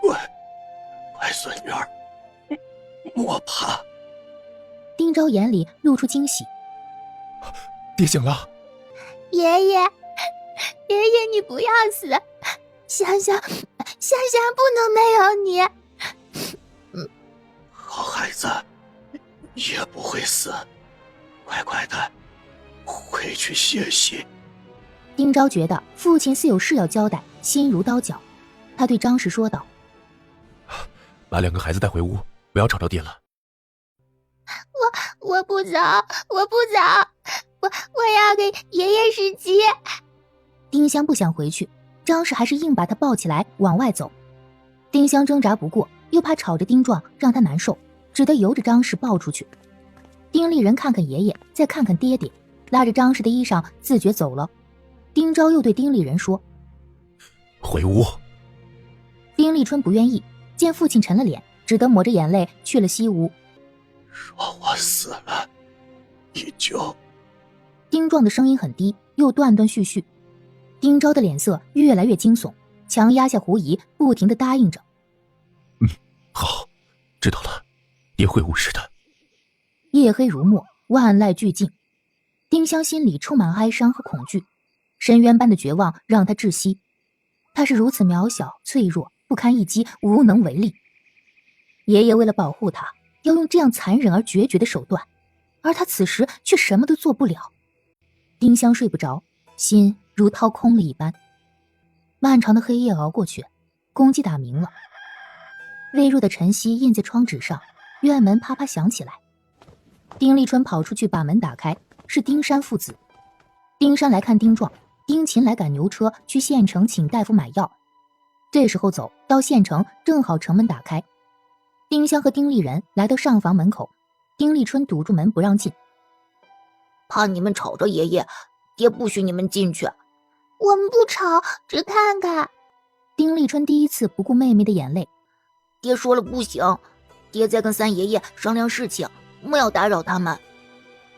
A: 乖孙女儿，莫怕。
B: 丁昭眼里露出惊喜。
E: 爹醒了。
C: 爷爷，你不要死，香香不能没有你。
A: 好孩子，也不会死，乖乖的回去歇息。
B: 丁昭觉得父亲似有事要交代，心如刀绞。他对张氏说道：
E: 把2个孩子带回屋，不要吵着爹了。
C: 我不走，我要给爷爷试鸡。
B: 丁香不想回去，张氏还是硬把他抱起来往外走。丁香挣扎不过，又怕吵着丁壮让他难受，只得由着张氏抱出去。丁立人看看爷爷，再看看爹爹，拉着张氏的衣裳自觉走了。丁昭又对丁立人说：
E: 回屋。
B: 丁立春不愿意，见父亲沉了脸，只得抹着眼泪去了西屋。
A: 说我死了，你就……
B: 丁壮的声音很低，又断断续续。丁昭的脸色越来越惊悚，强压下狐疑，不停地答应着。
E: 好，知道了，爹会无事的。
B: 夜黑如墨，万籁俱静。丁香心里充满哀伤和恐惧，深渊般的绝望让他窒息。他是如此渺小、脆弱、不堪一击，无能为力。爷爷为了保护他，要用这样残忍而决绝的手段，而他此时却什么都做不了。丁香睡不着，心如掏空了一般。漫长的黑夜熬过去，公鸡打鸣了，微弱的晨曦印在窗纸上，院门啪啪响起来。丁立春跑出去把门打开，是丁山父子。丁山来看丁壮，丁勤来赶牛车去县城请大夫买药。这时候走到县城，正好城门打开。丁香和丁立人来到上房门口，丁立春堵住门不让进。
D: 怕你们吵着爷爷，爹不许你们进去。
C: 我们不吵，只看看。
B: 丁立春第一次不顾妹妹的眼泪。
D: 爹说了不行，爹在跟三爷爷商量事情，莫要打扰他们。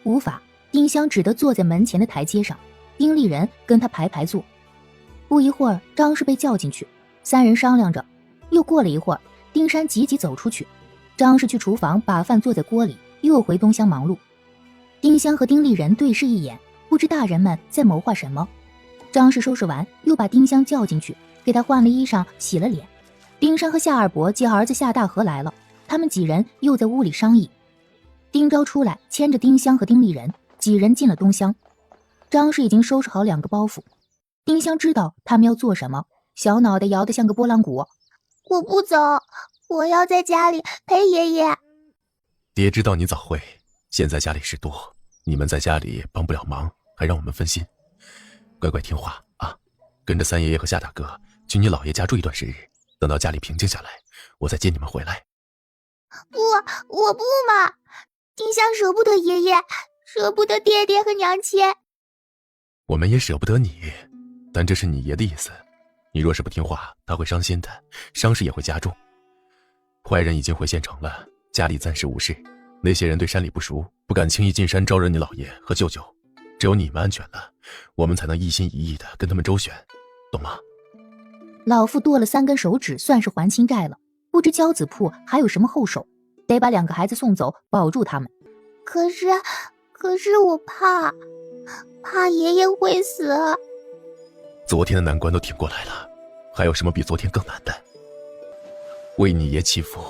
B: 无法，丁香只得坐在门前的台阶上，丁立人跟他排排坐。不一会儿，张氏被叫进去，三人商量着。又过了一会儿，丁山急急走出去，张氏去厨房把饭做在锅里，又回东厢忙碌。丁香和丁立人对视一眼，不知大人们在谋划什么。张氏收拾完，又把丁香叫进去，给他换了衣裳，洗了脸。丁山和夏二伯接儿子夏大河来了，他们几人又在屋里商议。丁昭出来，牵着丁香和丁立人，几人进了东厢。张氏已经收拾好2个包袱。丁香知道他们要做什么，小脑袋摇得像个拨浪鼓。
C: 我不走，我要在家里陪爷爷。
E: 爹知道你早会，现在家里事多，你们在家里帮不了忙，还让我们分心。乖乖听话啊，跟着三爷爷和夏大哥去你姥爷家住一段时日，等到家里平静下来，我再接你们回来。
C: 不，我不嘛！丁香舍不得爷爷，舍不得爹爹和娘亲。
E: 我们也舍不得你，但这是你爷的意思。你若是不听话，他会伤心的，伤势也会加重。坏人已经回县城了，家里暂时无事。那些人对山里不熟，不敢轻易进山招惹你姥爷和舅舅。只有你们安全了，我们才能一心一意的跟他们周旋，懂吗？
B: 老妇剁了3根手指，算是还清债了。不知交子铺还有什么后手，得把2个孩子送走，保住他们。
C: 可是我怕爷爷会死。
E: 昨天的难关都挺过来了，还有什么比昨天更难的？为你爷祈福，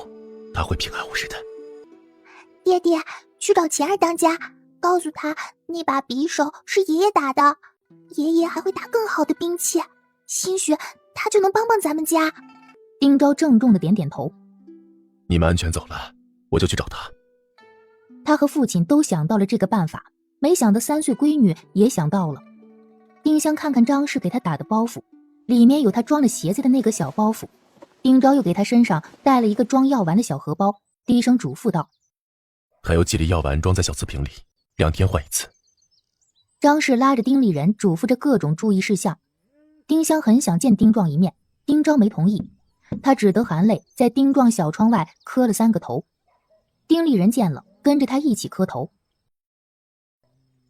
E: 他会平安无事的。
C: 爹爹，去找钱儿当家，告诉他那把匕首是爷爷打的，爷爷还会打更好的兵器，兴许他就能帮帮咱们家。
B: 丁昭郑重的点点头。
E: 你们安全走了，我就去找他。
B: 他和父亲都想到了这个办法，没想到3岁闺女也想到了。丁香看看张氏给他打的包袱，里面有他装了鞋子的那个小包袱。丁昭又给他身上带了一个装药丸的小荷包，低声嘱咐道：
E: 还有几粒药丸装在小瓷瓶里，2天换一次。
B: 张氏拉着丁立人嘱咐着各种注意事项。丁香很想见丁壮一面，丁昭没同意，他只得含泪在丁壮小窗外磕了3个头。丁立人见了，跟着他一起磕头。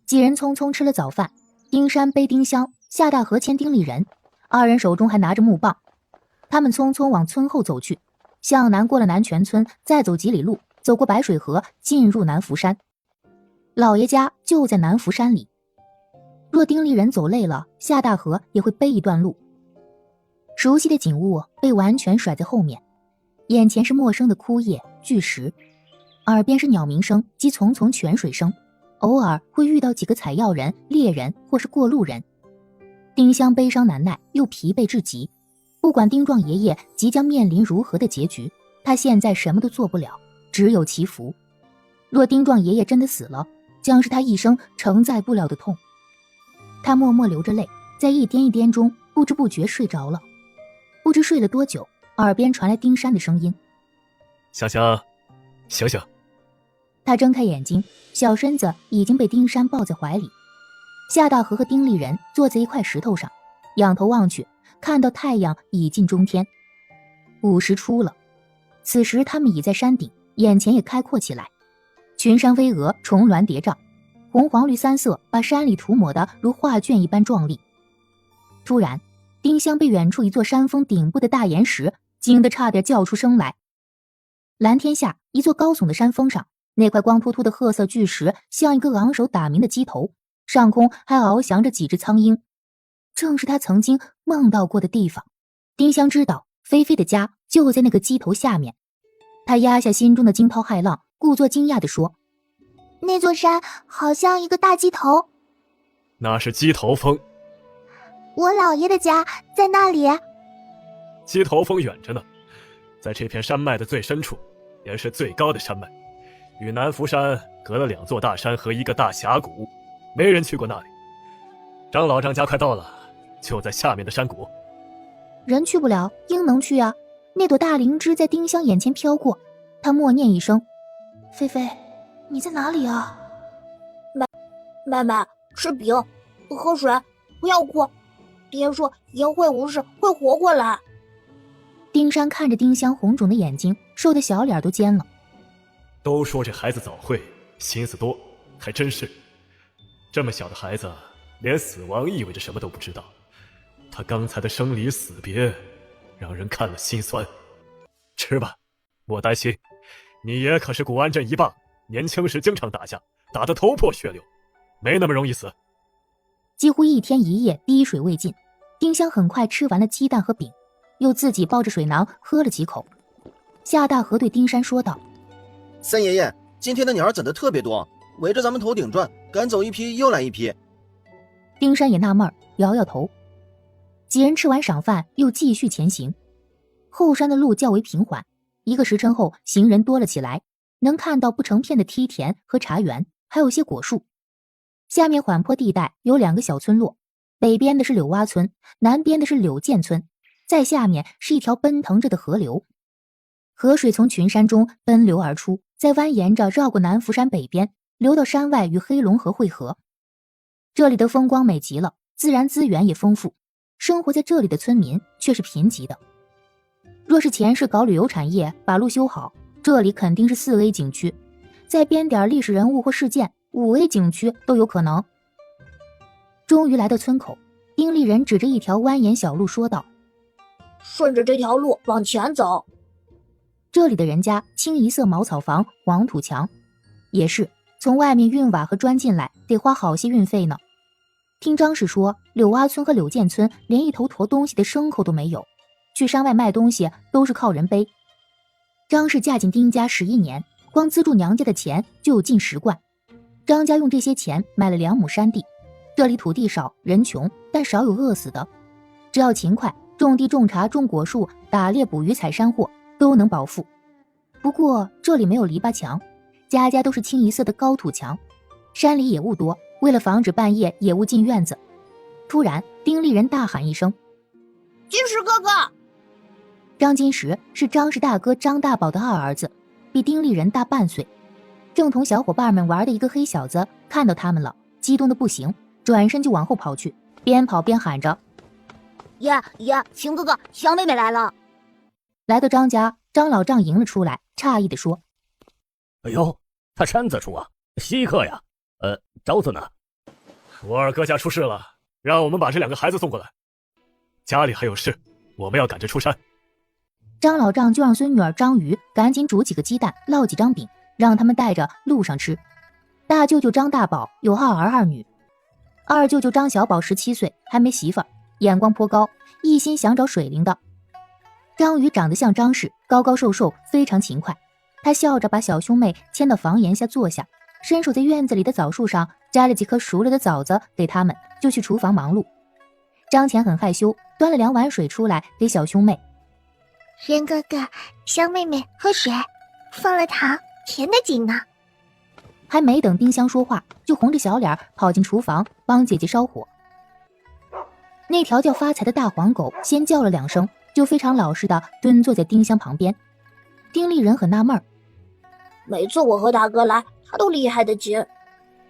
B: 几人匆匆吃了早饭，丁山背丁香，夏大河牵丁立人，2人手中还拿着木棒。他们匆匆往村后走去，向南过了南泉村，再走几里路，走过白水河，进入南福山。老爷家就在南福山里。若丁立人走累了，夏大河也会背一段路。熟悉的景物被完全甩在后面，眼前是陌生的枯叶巨石，耳边是鸟鸣声及淙淙泉水声，偶尔会遇到几个采药人、猎人或是过路人。丁香悲伤难耐，又疲惫至极，不管丁壮爷爷即将面临如何的结局，他现在什么都做不了，只有祈福。若丁壮爷爷真的死了，将是他一生承载不了的痛。他默默流着泪，在一颠一颠中不知不觉睡着了。不知睡了多久，耳边传来丁山的声音：
E: 香香，醒醒。
B: 他睁开眼睛，小身子已经被丁山抱在怀里。夏大河和丁立人坐在一块石头上，仰头望去，看到太阳已近中天，5时出了。此时他们已在山顶，眼前也开阔起来，群山巍峨，重峦叠嶂，红黄绿3色把山里涂抹得如画卷一般壮丽。突然，丁香被远处一座山峰顶部的大岩石惊得差点叫出声来。蓝天下，一座高耸的山峰上，那块光秃秃的褐色巨石像一个昂首打鸣的鸡头，上空还翱翔着几只苍鹰，正是他曾经梦到过的地方。丁香知道菲菲的家就在那个鸡头下面，他压下心中的惊涛骇浪，故作惊讶地说：
C: 那座山好像一个大鸡头。
E: 那是鸡头峰。
C: 我姥爷的家在那里。
E: 鸡头峰远着呢，在这片山脉的最深处，也是最高的山脉，与南福山隔了2座大山和一个大峡谷，没人去过那里。张老张家快到了，就在下面的山谷。
B: 人去不了，鹰能去啊。那朵大灵芝在丁香眼前飘过，他默念一声：菲菲，你在哪里啊？
D: 妹妹，吃饼，喝水，不要哭。爹说爷会无事，会活过来。
B: 丁山看着丁香红肿的眼睛，瘦的小脸都尖了。
E: 都说这孩子早慧，心思多，还真是。这么小的孩子，连死亡意味着什么都不知道。他刚才的生离死别，让人看了心酸。吃吧，莫担心，你爷可是古安镇一霸，年轻时经常打架，打得头破血流，没那么容易死。
B: 几乎1天1夜滴水未进，丁香很快吃完了鸡蛋和饼，又自己抱着水囊喝了几口。夏大河对丁山说道：
H: 三爷爷，今天的鸟儿怎的特别多，围着咱们头顶转，赶走一批又来一批。
B: 丁山也纳闷，摇摇头。几人吃完晌饭，又继续前行。后山的路较为平缓，1个时辰后，行人多了起来，能看到不成片的梯田和茶园，还有些果树。下面缓坡地带有2个小村落，北边的是柳洼村，南边的是柳涧村，再下面是一条奔腾着的河流。河水从群山中奔流而出，再蜿蜒着绕过南福山北边，流到山外与黑龙河汇合。这里的风光美极了，自然资源也丰富，生活在这里的村民却是贫瘠的。若是前世搞旅游产业，把路修好，这里肯定是4A 景区，再编点历史人物或事件，5A 景区都有可能。终于来到村口，丁立人指着一条蜿蜒小路说道：
D: 顺着这条路往前走。
B: 这里的人家清一色茅草房、黄土墙，也是从外面运瓦和砖进来，得花好些运费呢。听张氏说，柳洼村和柳涧村连一头驮东西的牲口都没有，去山外卖东西都是靠人背。张氏嫁进丁家11年，光资助娘家的钱就有近10贯。张家用这些钱买了2亩山地，这里土地少，人穷，但少有饿死的。只要勤快，种地种茶种果树，打猎捕鱼采山货，都能饱腹。不过这里没有篱笆墙，家家都是清一色的高土墙。山里野物多，为了防止半夜野物进院子，突然丁立人大喊一声：
D: 金石哥哥！
B: 张金石是张氏大哥张大宝的2儿子，比丁立人大半岁。正同小伙伴们玩的一个黑小子看到他们了，激动的不行，转身就往后跑去，边跑边喊着：
D: 爷，秦哥哥，小妹妹来了。
B: 来到张家，张老丈迎了出来，诧异地说：“
F: 哎呦，他山子出啊，稀客呀。招子呢？
I: 我二哥家出事了，让我们把这2个孩子送过来。家里还有事，我们要赶着出山。”
B: 张老丈就让孙女儿张瑜赶紧煮几个鸡蛋，烙几张饼，让他们带着路上吃。大舅舅张大宝有2儿2女，二舅舅张小宝17岁，还没媳妇儿，眼光颇高，一心想找水灵的。张瑜长得像张氏，高高瘦瘦，非常勤快。他笑着把小兄妹牵到房檐下坐下，伸手在院子里的枣树上摘了几颗熟了的枣子给他们，就去厨房忙碌。张乾很害羞，端了2碗水出来给小兄妹。
C: 人哥哥，香妹妹喝水，放了糖，甜的紧呢。
B: 还没等丁香说话，就红着小脸跑进厨房帮姐姐烧火。那条叫发财的大黄狗先叫了2声，就非常老实的蹲坐在丁香旁边。丁立人很纳闷，
D: 每次我和大哥来，他都厉害的紧，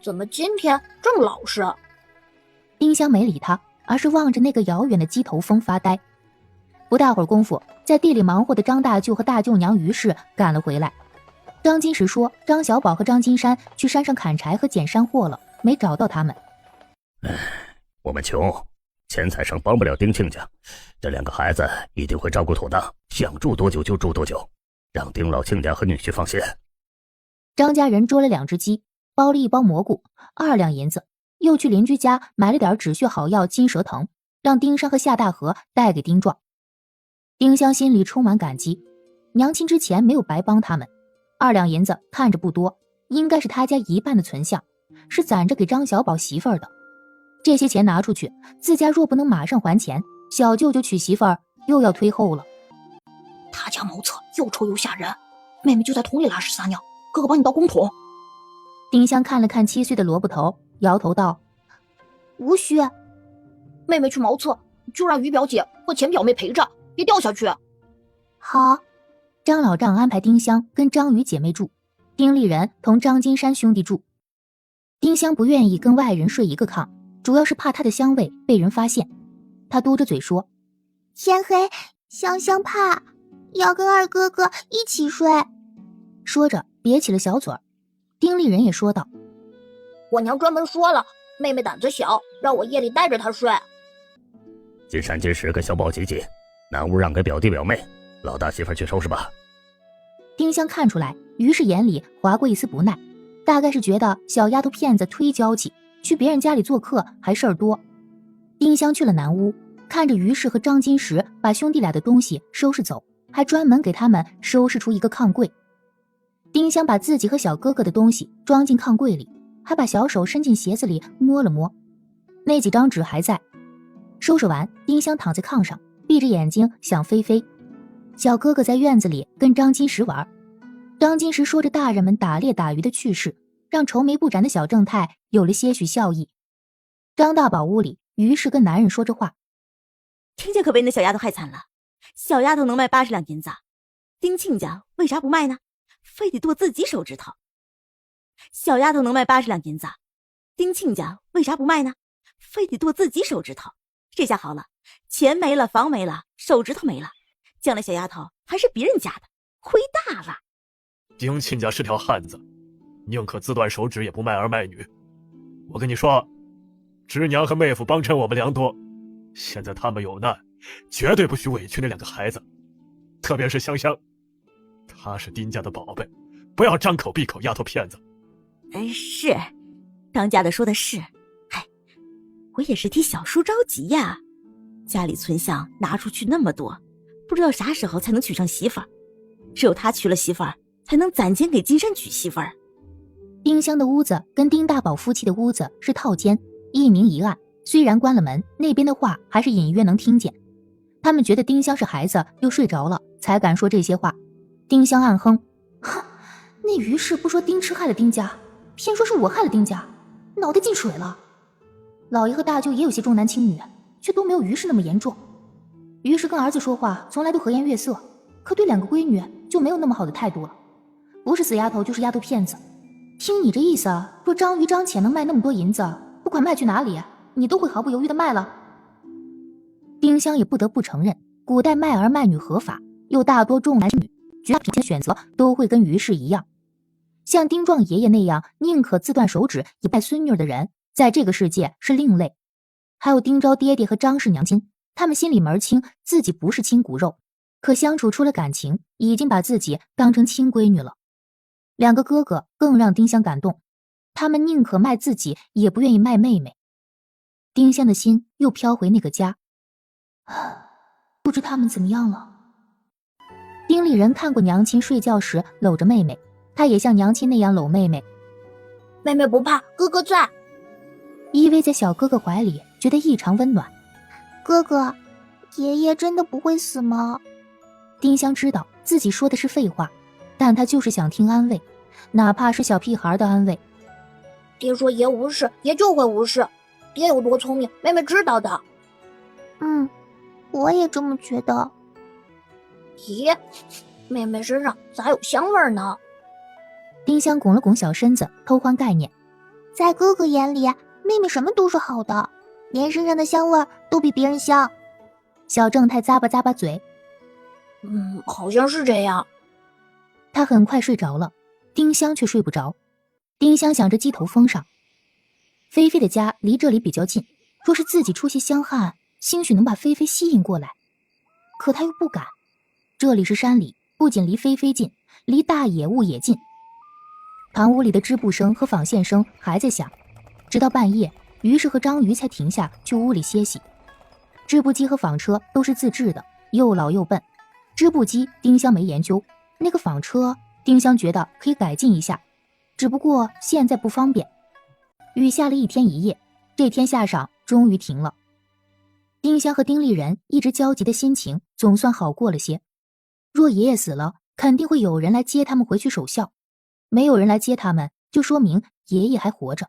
D: 怎么今天这么老实？
B: 丁香没理他，而是望着那个遥远的鸡头峰发呆。不大会儿功夫，在地里忙活的张大舅和大舅娘于氏赶了回来。张金石说张小宝和张金山去山上砍柴和捡山货了，没找到他们。
F: 我们穷，钱财上帮不了丁亲家，这2个孩子一定会照顾妥当，想住多久就住多久，让丁老亲家和女婿放心。
B: 张家人捉了2只鸡，包了1包蘑菇，2两银子，又去邻居家买了点止血好药金蛇藤，让丁山和夏大河带给丁壮。丁香心里充满感激，娘亲之前没有白帮他们。2两银子看着不多，应该是他家一半的存项，是攒着给张小宝媳妇儿的。这些钱拿出去，自家若不能马上还钱，小舅舅娶媳妇儿又要推后了。
D: 他家茅厕又臭又吓人，妹妹就在桶里拉屎撒尿，哥哥帮你倒公桶。
B: 丁香看了看7岁的萝卜头，摇头道：“
D: 无需，妹妹去茅厕，就让于表姐和钱表妹陪着，别掉下去。”
C: 好。
B: 张老丈安排丁香跟张宇姐妹住，丁立人同张金山兄弟住。丁香不愿意跟外人睡一个炕，主要是怕她的香味被人发现。她嘟着嘴说：“
C: 天黑，香香怕，要跟二哥哥一起睡。”
B: 说着瘪起了小嘴儿。丁立人也说道：“
D: 我娘专门说了，妹妹胆子小，让我夜里带着她睡。”
F: 金山金石跟小宝挤挤，南屋让给表弟表妹，老大媳妇去收拾吧。
B: 丁香看出来，于是眼里划过一丝不耐，大概是觉得小丫头片子忒娇气，去别人家里做客还事儿多。丁香去了南屋，看着于氏和张金石把兄弟俩的东西收拾走，还专门给他们收拾出一个炕柜。丁香把自己和小哥哥的东西装进炕柜里，还把小手伸进鞋子里摸了摸，那几张纸还在。收拾完，丁香躺在炕上，闭着眼睛想飞飞。小哥哥在院子里跟张金石玩，张金石说着大人们打猎打鱼的趣事，让愁眉不展的小正太有了些许笑意。张大宝屋里，于是跟男人说着话：“
J: 亲家可被那小丫头害惨了，小丫头能卖80两银子，丁亲家为啥不卖呢？非得剁自己手指头。小丫头能卖80两银子，丁亲家为啥不卖呢？非得剁自己手指头。这下好了，钱没了，房没了，手指头没了。将来小丫头还是别人家的，亏大了。
I: 丁亲家是条汉子，宁可自断手指也不卖儿卖女。我跟你说，侄娘和妹夫帮衬我们良多，现在他们有难，绝对不许委屈那2个孩子，特别是香香，她是丁家的宝贝，不要张口闭口丫头片子。
J: 是，当家的说的是。我也是替小叔着急呀，家里存项拿出去那么多，不知道啥时候才能娶上媳妇儿，只有他娶了媳妇儿，才能攒钱给金山娶媳妇儿。
B: 丁香的屋子跟丁大宝夫妻的屋子是套间，一明一暗，虽然关了门，那边的话还是隐约能听见。他们觉得丁香是孩子，又睡着了，才敢说这些话。丁香暗哼：“哼，那于氏不说丁吃害了丁家，偏说是我害了丁家，脑袋进水了。老爷和大舅也有些重男轻女，却都没有于氏那么严重。于氏跟儿子说话从来都和颜悦色，可对2个闺女就没有那么好的态度了，不是死丫头就是丫头片子。听你这意思，若张于张浅能卖那么多银子，不管卖去哪里，你都会毫不犹豫的卖了。”丁丁香也不得不承认，古代卖儿卖女合法，又大多重男轻女，绝大部分选择都会跟于氏一样。像丁壮爷爷那样宁可自断手指以拜孙女的人，在这个世界是另类。还有丁昭爹爹和张氏娘亲，他们心里门清自己不是亲骨肉，可相处出了感情，已经把自己当成亲闺女了。两个哥哥更让丁香感动，他们宁可卖自己，也不愿意卖妹妹。丁香的心又飘回那个家，不知他们怎么样了。丁立人看过娘亲睡觉时搂着妹妹，他也像娘亲那样搂妹妹。
D: 妹妹不怕，哥哥在。
B: 依偎在小哥哥怀里，觉得异常温暖。
C: 哥哥，爷爷真的不会死吗？
B: 丁香知道自己说的是废话，但他就是想听安慰，哪怕是小屁孩的安慰。
D: 爹说爷无事，爷就会无事。爹有多聪明，妹妹知道的。
C: 我也这么觉得。
D: 咦，妹妹身上咋有香味呢？
B: 丁香拱了拱小身子，偷换概念。
C: 在哥哥眼里，妹妹什么都是好的，连身上的香味都比别人香。
B: 小正太咂巴咂巴嘴。
D: 好像是这样。
B: 他很快睡着了，丁香却睡不着。丁香想着鸡头峰上，菲菲的家离这里比较近，若是自己出些香汗，兴许能把菲菲吸引过来。可他又不敢，这里是山里，不仅离菲菲近，离大野物也近。堂屋里的织布声和纺线声还在响，直到半夜，于是和章鱼才停下去屋里歇息。织布机和纺车都是自制的，又老又笨。织布机丁香没研究，那个纺车丁香觉得可以改进一下，只不过现在不方便。雨下了一天一夜，这天下晌终于停了。丁香和丁立人一直焦急的心情总算好过了些。若爷爷死了，肯定会有人来接他们回去守孝，没有人来接他们，就说明爷爷还活着。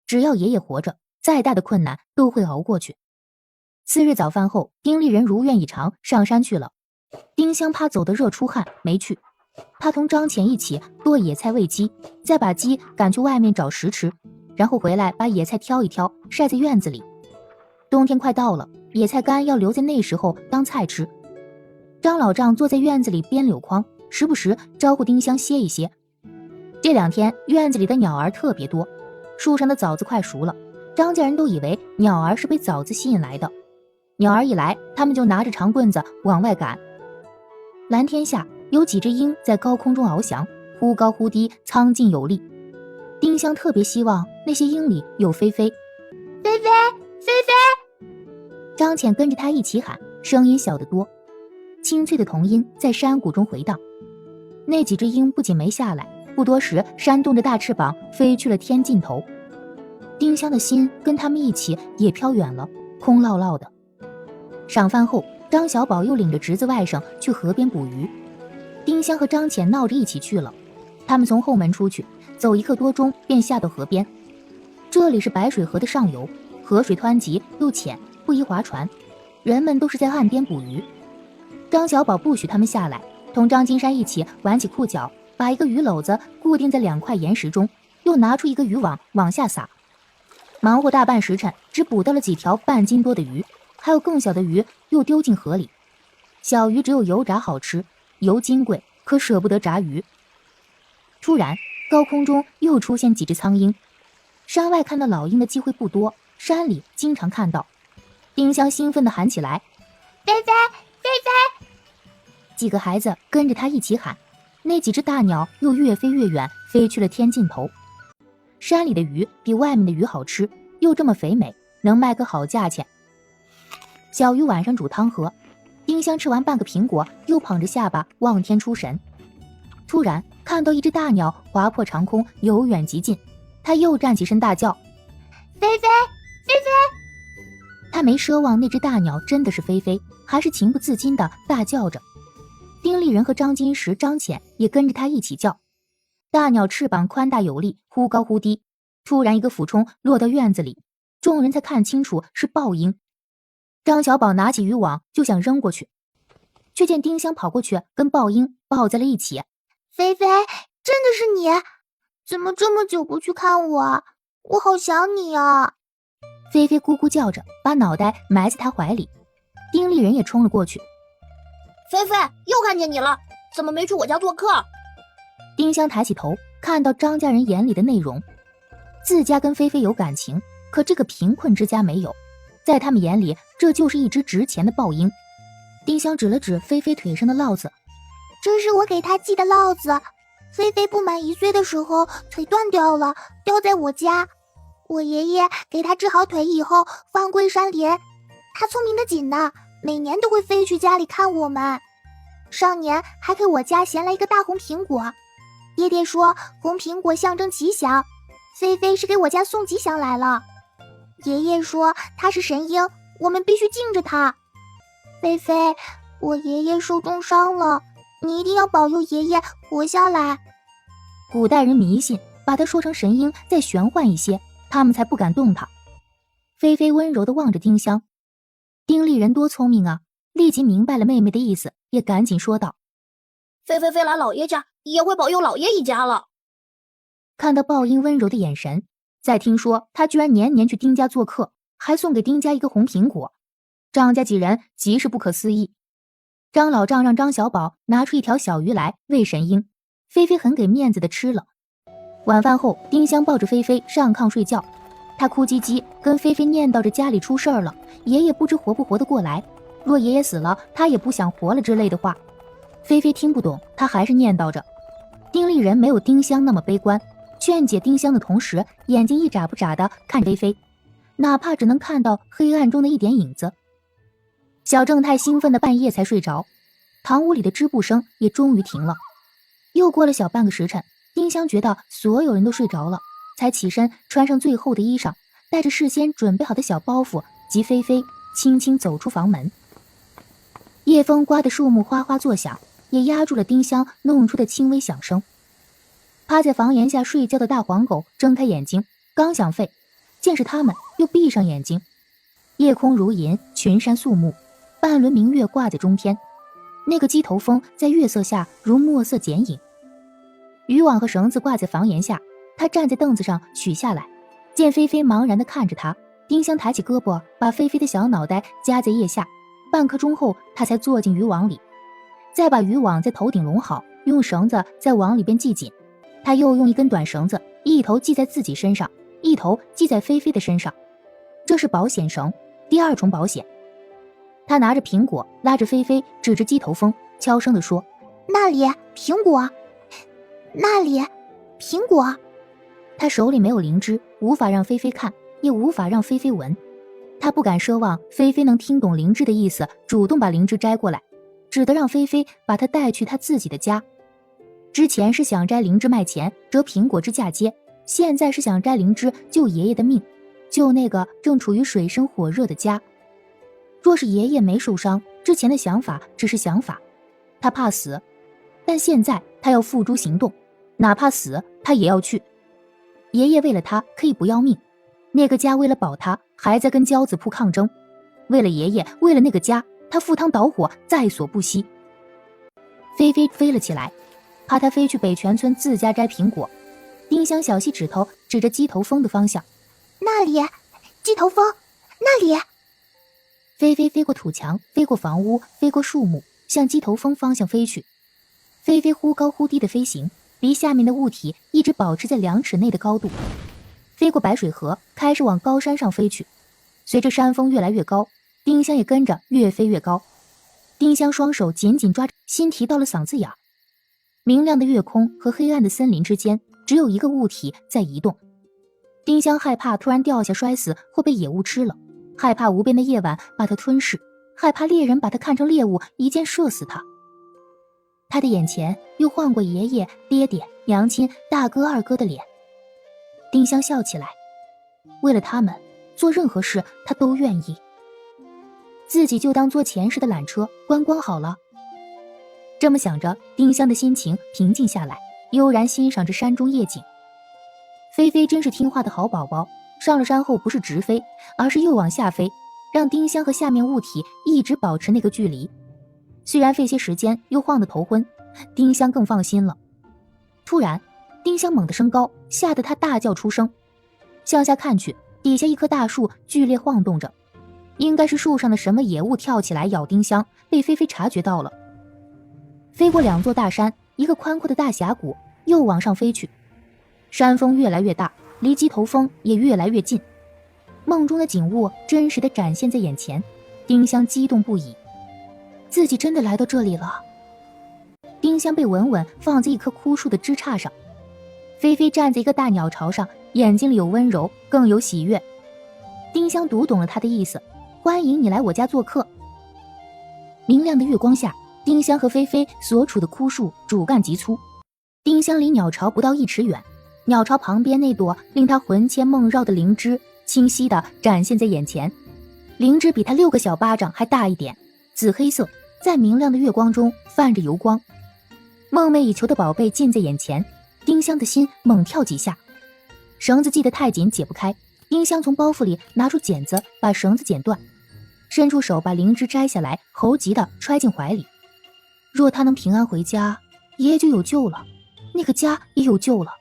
B: 只要爷爷活着，再大的困难都会熬过去。次日早饭后，丁立人如愿以偿上山去了。丁香怕走得热出汗，没去。他同张浅一起剁野菜喂鸡，再把鸡赶去外面找食吃，然后回来把野菜挑一挑，晒在院子里。冬天快到了，野菜干要留在那时候当菜吃。张老丈坐在院子里编柳筐，时不时招呼丁香歇一歇。这2天院子里的鸟儿特别多，树上的枣子快熟了，张家人都以为鸟儿是被枣子吸引来的。鸟儿一来，他们就拿着长棍子往外赶。蓝天下有几只鹰在高空中翱翔，忽高忽低，苍劲有力。丁香特别希望那些鹰里有菲菲。
C: 菲菲，菲菲！
B: 张浅跟着他一起喊，声音小得多，清脆的童音在山谷中回荡。那几只鹰不仅没下来，不多时扇动着大翅膀飞去了天尽头。丁香的心跟他们一起也飘远了，空落落的。晌饭后，张小宝又领着侄子外甥去河边捕鱼，丁香和张浅闹着一起去了。他们从后门出去，走1刻多钟便下到河边。这里是白水河的上游，河水湍急又浅，不宜划船，人们都是在岸边捕鱼。张小宝不许他们下来，同张金山一起挽起裤脚，把一个鱼篓子固定在2块岩石中，又拿出一个渔网往下撒。忙活大半时辰，只捕到了几条半斤多的鱼，还有更小的鱼又丢进河里。小鱼只有油炸好吃，油金贵，可舍不得炸鱼。突然，高空中又出现几只苍鹰。山外看到老鹰的机会不多，山里经常看到。丁香兴奋地喊起来：“
C: 菲菲，菲菲！”
B: 几个孩子跟着他一起喊，那几只大鸟又越飞越远，飞去了天尽头。山里的鱼比外面的鱼好吃，又这么肥美，能卖个好价钱。小鱼晚上煮汤喝，丁香吃完半个苹果，又捧着下巴望天出神。突然看到一只大鸟划破长空，由远及近，他又站起身大叫：“
C: 菲菲，菲菲！”
B: 他没奢望那只大鸟真的是菲菲，还是情不自禁地大叫着。丁立人和张金石、张浅也跟着他一起叫。大鸟翅膀宽大有力，忽高忽低，突然一个俯冲落到院子里，众人才看清楚是豹鹰。张小宝拿起渔网就想扔过去，却见丁香跑过去跟豹鹰抱在了一起。
C: 菲菲，真的是你？怎么这么久不去看我？我好想你啊！
B: 菲菲咕咕叫着，把脑袋埋在他怀里。丁立人也冲了过去。
D: 菲菲，又看见你了，怎么没去我家做客？
B: 丁香抬起头，看到张家人眼里的内容。自家跟菲菲有感情，可这个贫困之家没有，在他们眼里，这就是一只值钱的豹鹰。丁香指了指菲菲腿上的烙子，
C: 这是我给她系的烙子。菲菲不满1岁的时候腿断掉了，掉在我家。我爷爷给她治好腿以后放归山林。她聪明的紧呢，每年都会飞去家里看我们。上年还给我家衔来一个大红苹果。爹爹说红苹果象征吉祥，菲菲是给我家送吉祥来了。爷爷说她是神鹰，我们必须敬着她。菲菲，我爷爷受重伤了，你一定要保佑爷爷活下来。
B: 古代人迷信，把他说成神鹰再玄幻一些，他们才不敢动他。菲菲温柔地望着丁香，丁立人多聪明啊，立即明白了妹妹的意思，也赶紧说道：
D: 菲菲飞来老爷家，也会保佑老爷一家了。
B: 看到豹鹰温柔的眼神，再听说他居然年年去丁家做客，还送给丁家一个红苹果，张家几人极是不可思议。张老丈让张小宝拿出一条小鱼来喂神鹰，菲菲很给面子的吃了。晚饭后，丁香抱着菲菲上炕睡觉，她哭唧唧跟菲菲念叨着家里出事儿了，爷爷不知活不活得过来，若爷爷死了，她也不想活了之类的话。菲菲听不懂，她还是念叨着。丁立人没有丁香那么悲观，劝解丁香的同时，眼睛一眨不眨的看着菲菲，哪怕只能看到黑暗中的一点影子。小正太兴奋的半夜才睡着，堂屋里的织布声也终于停了。又过了小半个时辰，丁香觉得所有人都睡着了，才起身穿上最厚的衣裳，带着事先准备好的小包袱及菲菲轻轻走出房门。夜风刮得树木哗哗作响，也压住了丁香弄出的轻微响声。趴在房檐下睡觉的大黄狗睁开眼睛，刚想吠，见是他们，又闭上眼睛。夜空如银，群山肃穆，半轮明月挂在中天，那个鸡头蜂在月色下如墨色剪影。渔网和绳子挂在房檐下，他站在凳子上取下来，见菲菲茫然地看着他，丁香抬起胳膊把菲菲的小脑袋夹在腋下，半刻钟后他才坐进渔网里，再把渔网在头顶拢好，用绳子在网里边系紧。他又用一根短绳子，一头系在自己身上，一头系在菲菲的身上，这是保险绳，第二重保险。他拿着苹果，拉着菲菲，指着鸡头蜂，悄声地说：
C: 那里苹果，那里苹果。
B: 他手里没有灵芝，无法让菲菲看，也无法让菲菲闻。他不敢奢望菲菲能听懂灵芝的意思，主动把灵芝摘过来，只得让菲菲把她带去他自己的家。之前是想摘灵芝卖钱，折苹果枝嫁接，现在是想摘灵芝救爷爷的命，救那个正处于水深火热的家。若是爷爷没受伤，之前的想法只是想法，他怕死，但现在他要付诸行动，哪怕死他也要去。爷爷为了他可以不要命，那个家为了保他还在跟骄子铺抗争，为了爷爷，为了那个家，他赴汤蹈火在所不惜。菲菲飞了起来，怕他飞去北泉村自家摘苹果。丁香小细指头指着鸡头蜂的方向，
C: 那里鸡头蜂，那里。
B: 菲菲飞过土墙，飞过房屋，飞过树木，向鸡头蜂方向飞去。菲菲忽高忽低的飞行，离下面的物体一直保持在2尺内的高度。飞过白水河，开始往高山上飞去。随着山峰越来越高，丁香也跟着越飞越高。丁香双手紧紧抓着，心提到了嗓子眼。明亮的月空和黑暗的森林之间，只有一个物体在移动。丁香害怕突然掉下摔死或被野物吃了，害怕无边的夜晚把它吞噬，害怕猎人把它看成猎物，一箭射死它。他的眼前又晃过爷爷、爹爹、娘亲、大哥、二哥的脸。丁香笑起来，为了他们，做任何事他都愿意。自己就当做前世的缆车，观光好了。这么想着，丁香的心情平静下来，悠然欣赏着山中夜景。菲菲真是听话的好宝宝，上了山后不是直飞，而是又往下飞，让丁香和下面物体一直保持那个距离。虽然费些时间，又晃得头昏，丁香更放心了。突然，丁香猛地升高，吓得她大叫出声。向下看去，底下一棵大树剧烈晃动着，应该是树上的什么野物跳起来咬丁香，被菲菲察觉到了。飞过2座大山，一个宽阔的大峡谷，又往上飞去。山峰越来越大，离鸡头峰也越来越近。梦中的景物真实的展现在眼前，丁香激动不已，自己真的来到这里了。丁香被稳稳放在一棵枯树的枝杈上，菲菲站在一个大鸟巢上，眼睛里有温柔，更有喜悦。丁香读懂了他的意思，欢迎你来我家做客。明亮的月光下，丁香和菲菲所处的枯树主干极粗，丁香离鸟巢不到1尺远，鸟巢旁边那朵令他魂牵梦绕的灵芝清晰地展现在眼前。灵芝比他6个小巴掌还大一点，紫黑色，在明亮的月光中泛着油光。梦寐以求的宝贝近在眼前，丁香的心猛跳几下。绳子系得太紧，解不开，丁香从包袱里拿出剪子，把绳子剪断，伸出手把灵芝摘下来，猴急地揣进怀里。若他能平安回家，爷爷就有救了，那个家也有救了。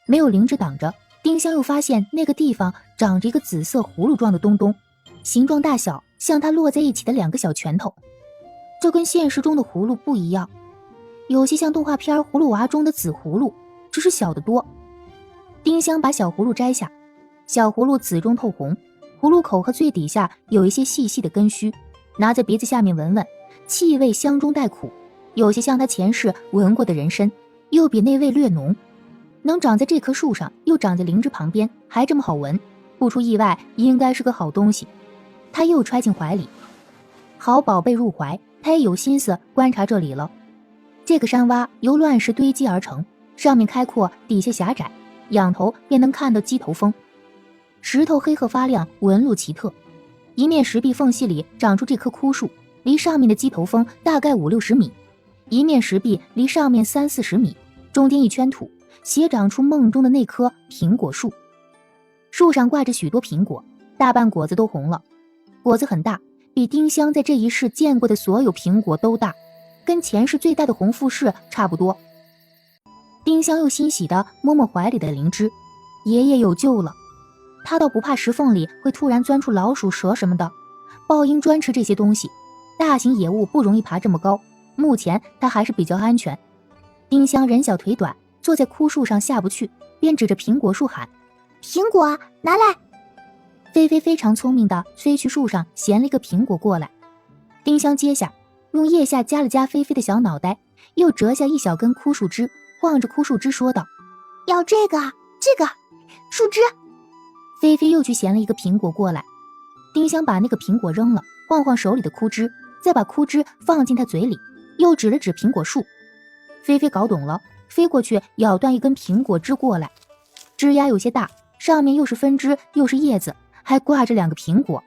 B: 没有灵芝挡着，丁香又发现那个地方长着一个紫色葫芦状的东东，形状大小像它摞在一起的2个小拳头。这跟现实中的葫芦不一样，有些像动画片《葫芦娃》中的紫葫芦，只是小得多。丁香把小葫芦摘下，小葫芦紫中透红，葫芦口和最底下有一些细细的根须，拿在鼻子下面闻闻，气味香中带苦，有些像他前世闻过的人参，又比那味略浓。能长在这棵树上，又长在灵芝旁边，还这么好闻，不出意外应该是个好东西。他又揣进怀里，好宝贝入怀，他也有心思观察这里了。这个山洼由乱石堆积而成，上面开阔，底下狭窄，仰头便能看到鸡头峰。石头黑褐发亮，纹路奇特。一面石壁缝隙里长出这棵枯树，离上面的鸡头峰大概50-60米，一面石壁离上面30-40米，中间一圈土，斜长出梦中的那棵苹果树。树上挂着许多苹果，大半果子都红了，果子很大，比丁香在这一世见过的所有苹果都大，跟前世最大的红富士差不多。丁香又欣喜地摸摸怀里的灵芝，爷爷有救了。他倒不怕石缝里会突然钻出老鼠蛇什么的，豹鹰专吃这些东西，大型野物不容易爬这么高，目前他还是比较安全。丁香人小腿短，坐在枯树上下不去，便指着苹果树喊：
C: 苹果拿来！
B: 菲菲非常聪明地飞去树上衔了一个苹果过来，丁香接下，用腋下夹了夹菲菲的小脑袋，又折下一小根枯树枝，晃着枯树枝说道：
C: 要这个树枝。
B: 菲菲又去衔了一个苹果过来，丁香把那个苹果扔了，晃晃手里的枯枝，再把枯枝放进他嘴里，又指了指苹果树。菲菲搞懂了，飞过去咬断一根苹果枝过来，枝丫有些大，上面又是分枝又是叶子，还挂着2个苹果。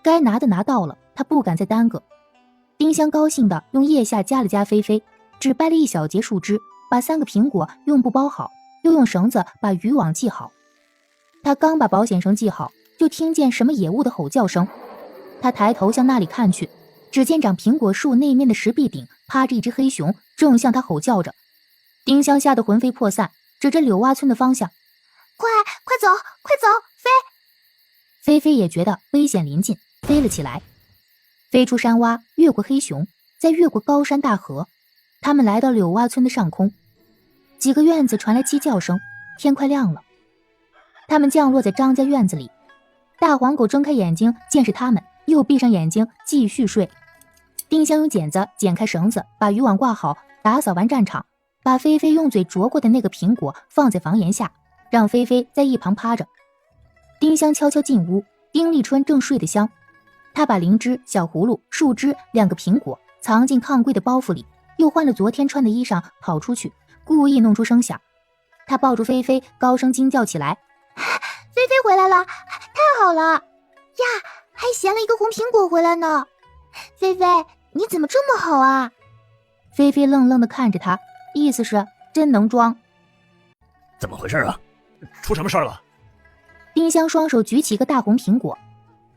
B: 该拿的拿到了，他不敢再耽搁。丁香高兴地用腋下夹了夹菲菲，只掰了一小截树枝，把3个苹果用布包好，又用绳子把渔网系好。他刚把保险绳系好，就听见什么野物的吼叫声。他抬头向那里看去，只见长苹果树那面的石壁顶趴着一只黑熊，正向他吼叫着。丁香吓得魂飞魄散，指着柳洼村的方向：
C: 快走，飞！
B: 菲菲也觉得危险临近，飞了起来，飞出山洼，越过黑熊，再越过高山大河，他们来到柳洼村的上空。几个院子传来鸡叫声，天快亮了。他们降落在张家院子里，大黄狗睁开眼睛见是他们，又闭上眼睛继续睡。丁香用剪子剪开绳子，把渔网挂好，打扫完战场，把菲菲用嘴啄过的那个苹果放在房檐下，让菲菲在一旁趴着。丁香悄悄进屋，丁立春正睡得香，他把灵芝、小葫芦、树枝、2个苹果藏进炕柜的包袱里，又换了昨天穿的衣裳跑出去，故意弄出声响。他抱住菲菲，高声惊叫起来：
C: 菲菲回来了，太好了呀！还衔了一个红苹果回来呢。菲菲，你怎么这么好啊？
B: 菲菲愣愣地看着他，意思是真能装。
F: 怎么回事啊？
I: 出什么事了？
B: 丁香双手举起一个大红苹果。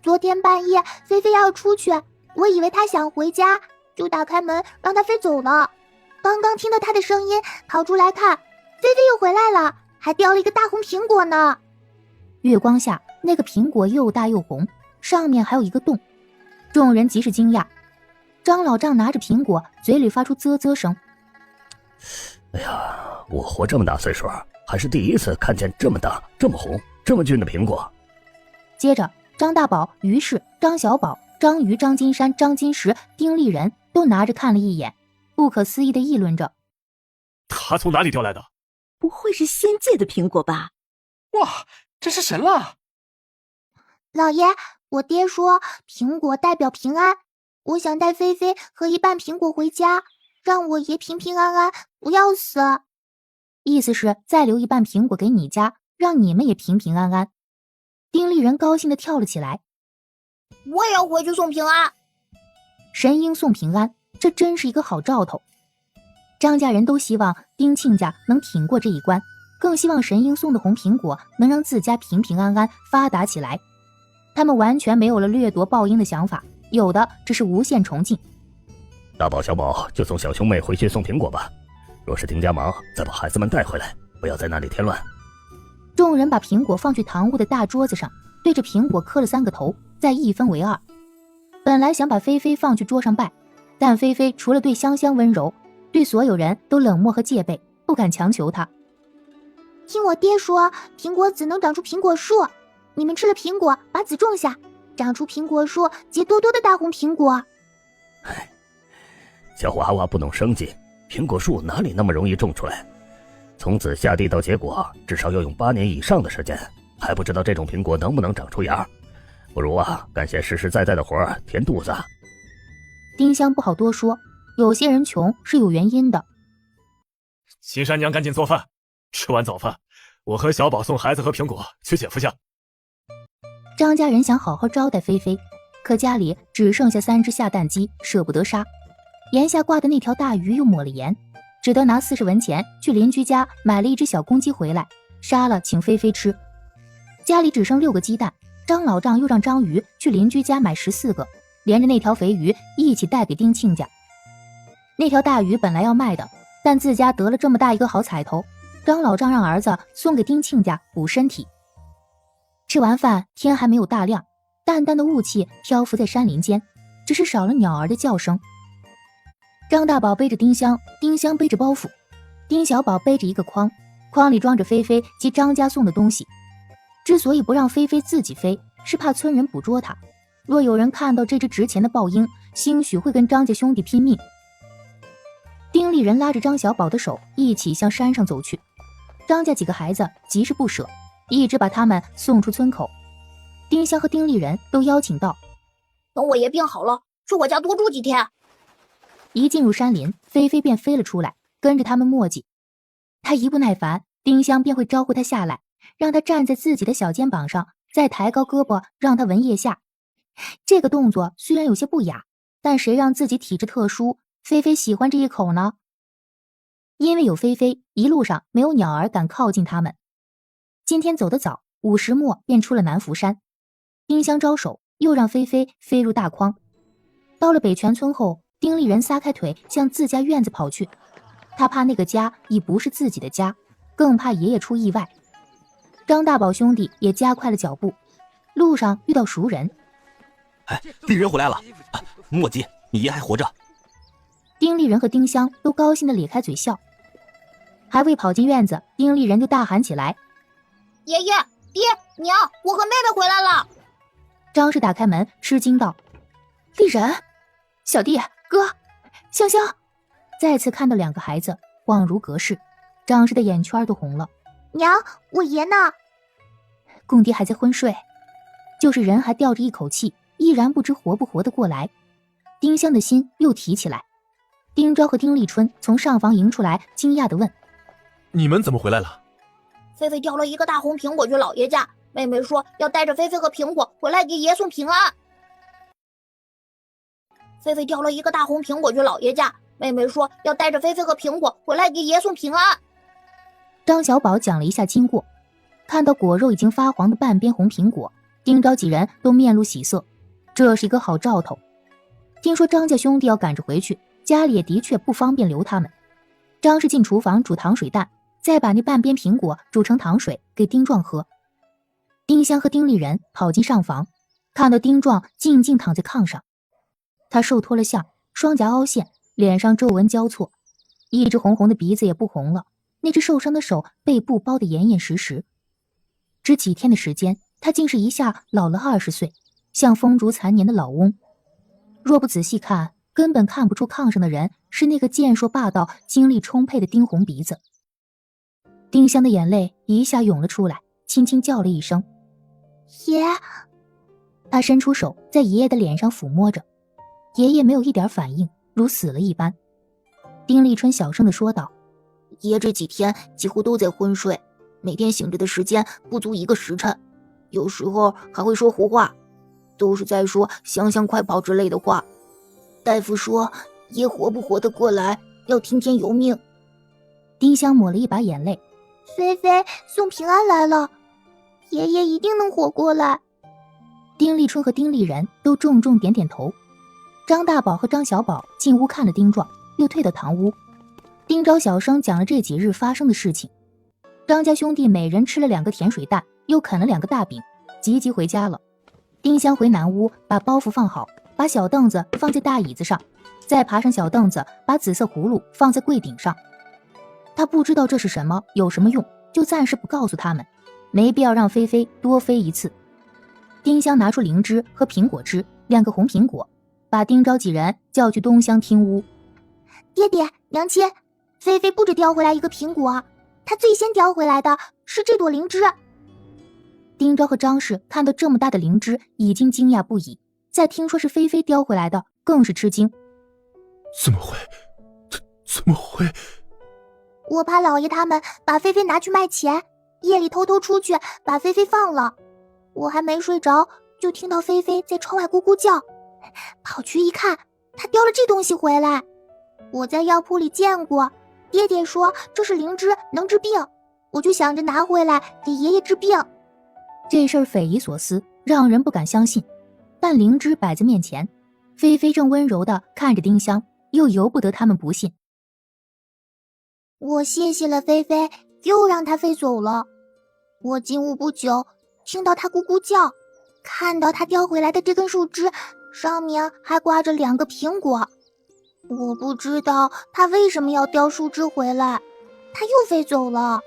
C: 昨天半夜菲菲要出去，我以为她想回家，就打开门让她飞走了。刚刚听到她的声音，跑出来看，菲菲又回来了，还掉了一个大红苹果呢。
B: 月光下，那个苹果又大又红，上面还有一个洞。众人极是惊讶。张老丈拿着苹果，嘴里发出啧啧声。
F: 哎呀，我活这么大岁数，还是第一次看见这么大、这么红、这么俊的苹果。
B: 接着，张大宝、于氏、张小宝、张瑜、张金山、张金石、丁立人都拿着看了一眼，不可思议地议论着：
I: 他从哪里调来的？
J: 不会是仙界的苹果吧？
K: 哇，真是神了！
C: 老爷，我爹说苹果代表平安，我想带菲菲和一半苹果回家，让我爷平平安安，不要死。
B: 意思是再留一半苹果给你家，让你们也平平安安。丁立人高兴地跳了起来。
D: 我也要回去送平安。
B: 神鹰送平安，这真是一个好兆头。张家人都希望丁亲家能挺过这一关，更希望神鹰送的红苹果能让自家平平安安发达起来。他们完全没有了掠夺豹鹰的想法，有的只是无限崇敬。
F: 大宝小宝就送小兄妹回去送苹果吧，若是丁家忙，再把孩子们带回来，不要在那里添乱。
B: 众人把苹果放去堂屋的大桌子上，对着苹果磕了3个头，再一分为二。本来想把菲菲放去桌上拜，但菲菲除了对香香温柔，对所有人都冷漠和戒备，不敢强求她。
C: 听我爹说，苹果籽能长出苹果树，你们吃了苹果，把籽种下，长出苹果树，结多多的大红苹果。
F: 小娃娃不懂生计，苹果树哪里那么容易种出来？从籽下地到结果，至少要用8年以上的时间，还不知道这种苹果能不能长出芽。不如干些实实在在的活填肚子。
B: 丁香不好多说，有些人穷是有原因的。
I: 金山娘赶紧做饭，吃完早饭，我和小宝送孩子和苹果去姐夫家。
B: 张家人想好好招待菲菲，可家里只剩下3只下蛋鸡，舍不得杀。檐下挂的那条大鱼又抹了盐，只得拿40文钱去邻居家买了一只小公鸡回来，杀了请菲菲吃。家里只剩6个鸡蛋，张老丈又让张鱼去邻居家买14个，连着那条肥鱼一起带给丁亲家。那条大鱼本来要卖的，但自家得了这么大一个好彩头，张老丈让儿子送给丁亲家补身体。吃完饭，天还没有大亮，淡淡的雾气漂浮在山林间，只是少了鸟儿的叫声。张大宝背着丁香，丁香背着包袱，丁小宝背着一个筐，筐里装着菲菲及张家送的东西。之所以不让菲菲自己飞，是怕村人捕捉她，若有人看到这只值钱的豹鹰，兴许会跟张家兄弟拼命。丁立人拉着张小宝的手一起向山上走去，张家几个孩子极是不舍，一直把他们送出村口。丁香和丁立人都邀请道：
D: 等我爷病好了，去我家多住几天。
B: 一进入山林，菲菲便飞了出来，跟着他们磨叽。他一不耐烦，丁香便会招呼他下来，让他站在自己的小肩膀上，再抬高胳膊让他闻腋下。这个动作虽然有些不雅，但谁让自己体质特殊，菲菲喜欢这一口呢？因为有菲菲，一路上没有鸟儿敢靠近他们。今天走得早，5时末便出了南福山。丁香招手，又让菲菲飞入大筐。到了北泉村后，丁立人撒开腿向自家院子跑去，他怕那个家已不是自己的家，更怕爷爷出意外。张大宝兄弟也加快了脚步，路上遇到熟人。
K: 丽人回来了，莫急，你爷还活着。
B: 丁立人和丁香都高兴地咧开嘴笑，还未跑进院子，丁立人就大喊起来：
D: 爷爷、爹、娘，我和妹妹回来了。
B: 张氏打开门，吃惊道：立人，小弟，哥，香香。再次看到2个孩子，恍如隔世，张氏的眼圈都红了。
C: 娘，我爷呢？
B: 公爹还在昏睡，就是人还吊着一口气，依然不知活不活得过来。丁香的心又提起来。丁昭和丁立春从上房迎出来，惊讶地问：
E: 你们怎么回来了？
D: 菲菲挑了一个大红苹果去老爷家，妹妹说要带着菲菲和苹果回来给爷送平安。菲菲挑了一个大红苹果去老爷家，妹妹说要带着菲菲和苹果回来给爷送平安。
B: 张小宝讲了一下经过，看到果肉已经发黄的半边红苹果，丁昭几人都面露喜色，这是一个好兆头。听说张家兄弟要赶着回去，家里也的确不方便留他们。张氏进厨房煮糖水蛋，再把那半边苹果煮成糖水给丁壮喝。丁香和丁立人跑进上房，看到丁壮静静躺在炕上，他瘦脱了相，双颊凹陷，脸上皱纹交错，一只红红的鼻子也不红了，那只受伤的手被布包得严严实实。只几天的时间，他竟是一下老了20岁，像风烛残年的老翁。若不仔细看，根本看不出炕上的人是那个健硕霸道、精力充沛的丁红鼻子。丁香的眼泪一下涌了出来，轻轻叫了一声：“
C: 爷。”
B: 他伸出手在爷爷的脸上抚摸着，爷爷没有一点反应，如死了一般。丁立春小声地说道：“
D: 爷这几天几乎都在昏睡，每天醒着的时间不足1个时辰，有时候还会说胡话，都是在说香香快跑之类的话。大夫说爷活不活得过来要听天由命。”
B: 丁香抹了一把眼泪：“
C: 菲菲送平安来了，爷爷一定能活过来。”
B: 丁立春和丁立人都重重点点头。张大宝和张小宝进屋看了丁壮，又退到堂屋。丁昭小声讲了这几日发生的事情。张家兄弟每人吃了2个甜水蛋，又啃了2个大饼，急急回家了。丁香回南屋，把包袱放好，把小凳子放在大椅子上，再爬上小凳子，把紫色葫芦放在柜顶上。他不知道这是什么，有什么用，就暂时不告诉他们，没必要让菲菲多飞一次。丁香拿出灵芝和苹果汁，2个红苹果，把丁昭几人叫去东厢厅屋。
C: 爹爹娘亲，菲菲不止叼回来1个苹果，她最先叼回来的是这朵灵芝。
B: 丁昭和张氏看到这么大的灵芝，已经惊讶不已，再听说是菲菲叼回来的，更是吃惊。
E: 怎么会？怎么会？
C: 我怕老爷他们把菲菲拿去卖钱，夜里偷偷出去把菲菲放了。我还没睡着，就听到菲菲在窗外咕咕叫，跑去一看，她叼了这东西回来。我在药铺里见过，爹爹说这是灵芝，能治病，我就想着拿回来给爷爷治病。
B: 这事儿匪夷所思，让人不敢相信。但灵芝摆在面前，菲菲正温柔地看着丁香，又由不得他们不信。
C: 我谢谢了菲菲，又让她飞走了。我进屋不久，听到她咕咕叫，看到她叼回来的这根树枝上面还挂着2个苹果。我不知道她为什么要叼树枝回来，她又飞走了。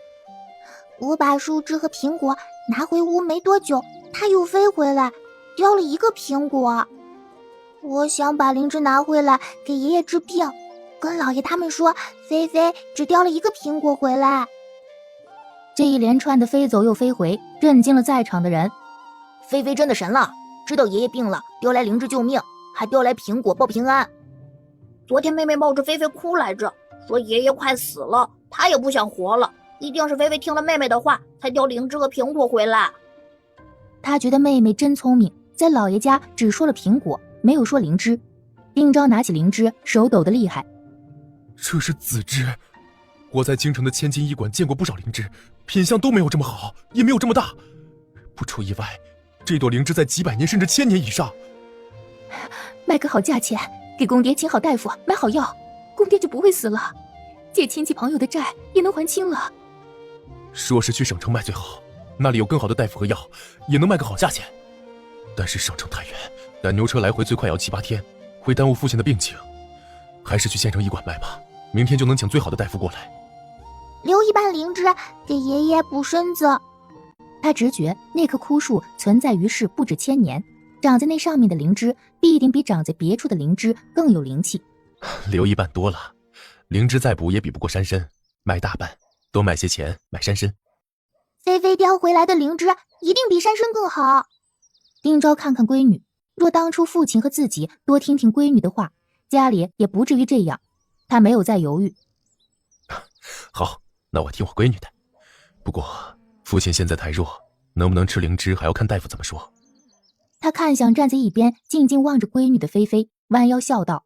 C: 我把树枝和苹果拿回屋没多久，她又飞回来，叼了1个苹果。我想把灵芝拿回来给爷爷治病，跟老爷他们说菲菲只叼了1个苹果回来。
B: 这一连串的飞走又飞回，震惊了在场的人。
D: 菲菲真的神了，知道爷爷病了，叼来灵芝救命，还叼来苹果报平安。昨天妹妹抱着菲菲哭来着，说爷爷快死了，她也不想活了，一定是菲菲听了妹妹的话，才叼灵芝和苹果回来。
B: 他觉得妹妹真聪明，在老爷家只说了苹果，没有说灵芝。丁昭拿起灵芝，手抖得厉害。
E: 这是紫芝，我在京城的千金医馆见过不少灵芝，品相都没有这么好，也没有这么大。不出意外，这朵灵芝在几百年甚至1000年以上。
B: 卖个好价钱，给公爹请好大夫，买好药，公爹就不会死了，借亲戚朋友的债也能还清了。
E: 说是去省城卖最好，那里有更好的大夫和药，也能卖个好价钱。但是省城太远，赶牛车来回最快要7、8天，会耽误父亲的病情。还是去县城医馆卖吧，明天就能请最好的大夫过来。
C: 留一半灵芝给爷爷补身子。
B: 他直觉那棵枯树存在于世不止1000年，长在那上面的灵芝必定比长在别处的灵芝更有灵气。
E: 留一半多了，灵芝再补也比不过山参，卖大半，多卖些钱买山参。
C: 菲菲叼回来的灵芝一定比山参更好。
B: 丁昭看看闺女，若当初父亲和自己多听听闺女的话，家里也不至于这样。他没有再犹豫。
E: 好，那我听我闺女的。不过父亲现在太弱，能不能吃灵芝还要看大夫怎么说。
B: 他看向站在一边静静望着闺女的菲菲，弯腰笑道：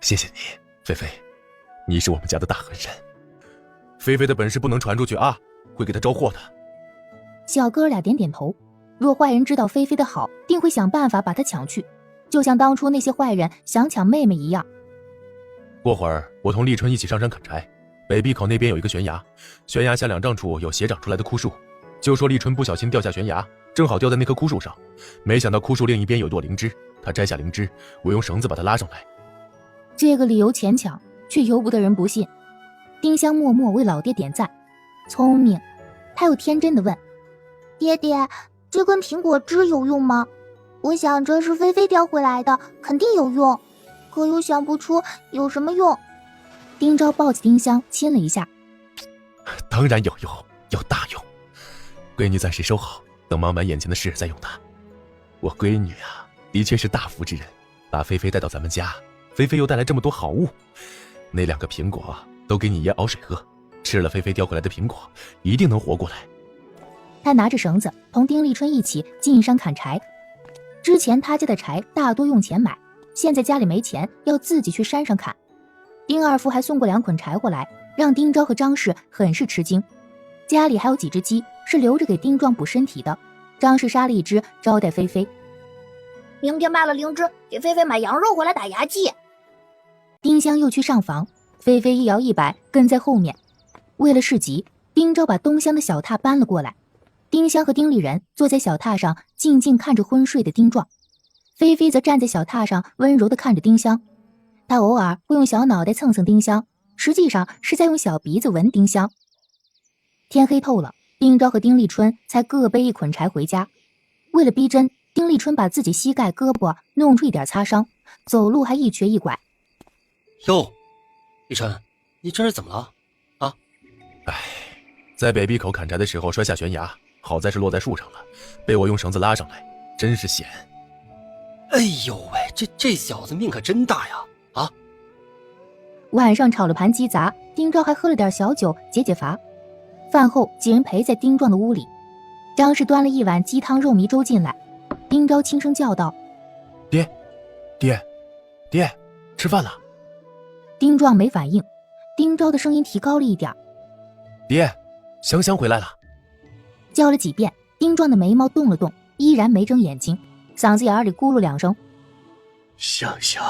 E: 谢谢你，菲菲，你是我们家的大狠人。菲菲的本事不能传出去啊，会给她招祸的。
B: 小哥俩点点头，若坏人知道菲菲的好，定会想办法把她抢去，就像当初那些坏人想抢妹妹一样。
E: 过会儿我同立春一起上山砍柴，北壁口那边有一个悬崖，悬崖下2丈处有斜长出来的枯树，就说立春不小心掉下悬崖，正好掉在那棵枯树上，没想到枯树另一边有朵灵芝，他摘下灵芝，我用绳子把它拉上来。
B: 这个理由牵强，却由不得人不信。丁香默默为老爹点赞，聪明。他又天真的问：
C: 爹爹，这根苹果汁有用吗？我想着是菲菲叼回来的，肯定有用，可又想不出有什么用。
B: 丁昭抱起丁香亲了一下。
E: 当然有用，有大用。闺女暂时收好，等忙完眼前的事再用它。我闺女啊，的确是大福之人，把菲菲带到咱们家，菲菲又带来这么多好物，那2个苹果都给你爷熬水喝，吃了菲菲叼回来的苹果，一定能活过来。
B: 他拿着绳子同丁立春一起进山砍柴。之前他家的柴大多用钱买，现在家里没钱，要自己去山上砍。丁二夫还送过2捆柴火来，让丁昭和张氏很是吃惊。家里还有几只鸡是留着给丁壮补身体的，张氏杀了1只招待菲菲。
D: 明天卖了灵芝，给菲菲买羊肉回来打牙祭。
B: 丁香又去上房，菲菲1摇1摆跟在后面。为了市集，丁昭把东厢的小榻搬了过来。丁香和丁立人坐在小榻上，静静看着昏睡的丁壮。菲菲则站在小榻上，温柔地看着丁香。她偶尔会用小脑袋蹭蹭丁香，实际上是在用小鼻子闻丁香。天黑透了，丁昭和丁立春才各背1捆柴回家。为了逼真，丁立春把自己膝盖、胳膊弄出一点擦伤，走路还一瘸一拐。
K: 哟，立春，你这是怎么了？啊？
E: 在北壁口砍柴的时候摔下悬崖，好在是落在树上了，被我用绳子拉上来，真是险。
K: 哎呦喂，这小子命可真大呀！啊！
B: 晚上炒了盘鸡杂，丁昭还喝了点小酒解解乏。饭后几人陪在丁壮的屋里，张氏端了1碗鸡汤肉糜粥进来。丁昭轻声叫道：
E: 爹，吃饭了。
B: 丁壮没反应，丁昭的声音提高了一点：
E: 爹，香香回来了。
B: 叫了几遍，丁壮的眉毛动了动，依然没睁眼睛，嗓子眼里咕噜2声：
A: 香香。